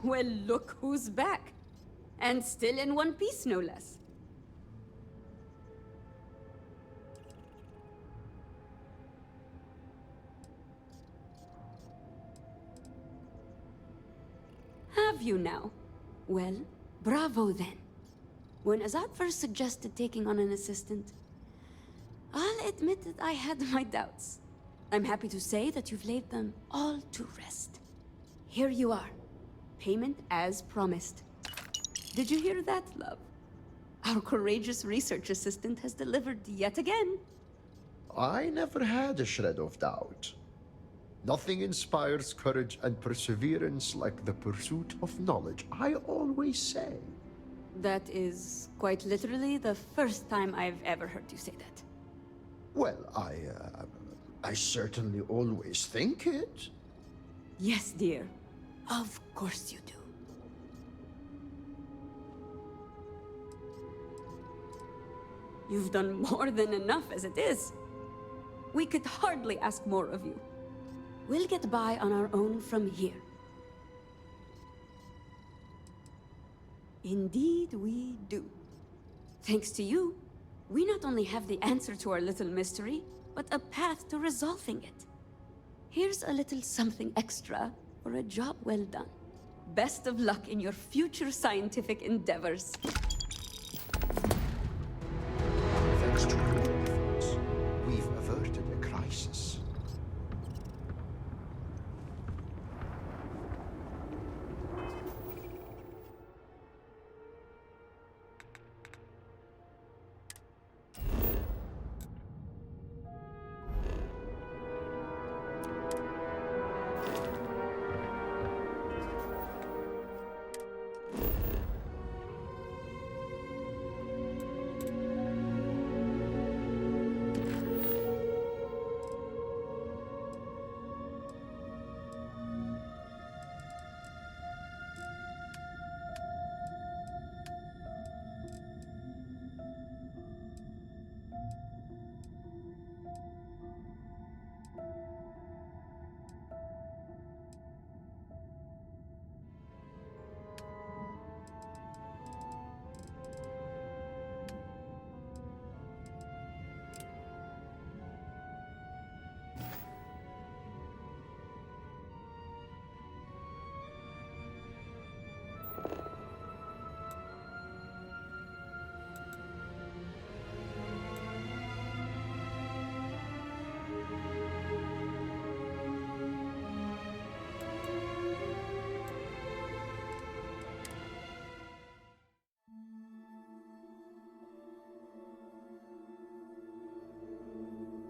Well, look who's back. And still in one piece, no less. Have you now? Well, bravo then. When Azad first suggested taking on an assistant, I'll admit that I had my doubts. I'm happy to say that you've laid them all to rest. Here you are. Payment as promised. Did you hear that, love? Our courageous research assistant has delivered yet again. I never had a shred of doubt. Nothing inspires courage and perseverance like the pursuit of knowledge, I always say. That is quite literally the first time I've ever heard you say that. Well, I certainly always think it. Yes, dear. Of course you do. You've done more than enough as it is. We could hardly ask more of you. We'll get by on our own from here. Indeed we do. Thanks to you, we not only have the answer to our little mystery, but a path to resolving it. Here's a little something extra for a job well done. Best of luck in your future scientific endeavors. Thanks to your efforts, we've averted a crisis.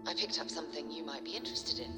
I picked up something you might be interested in.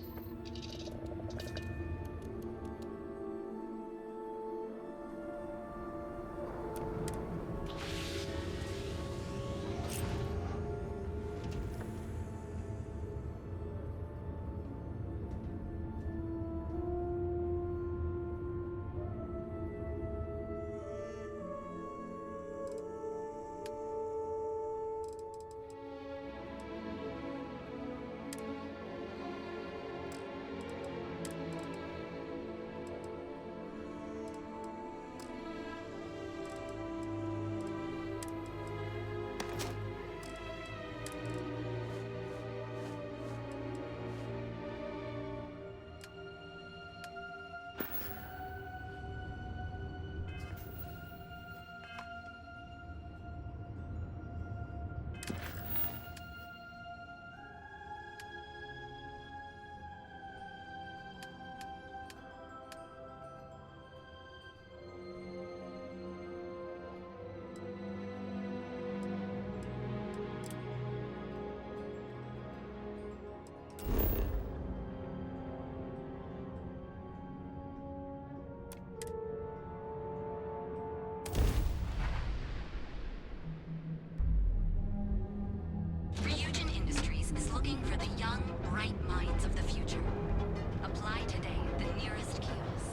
For the young, bright minds of the future. Apply today at the nearest kiosk.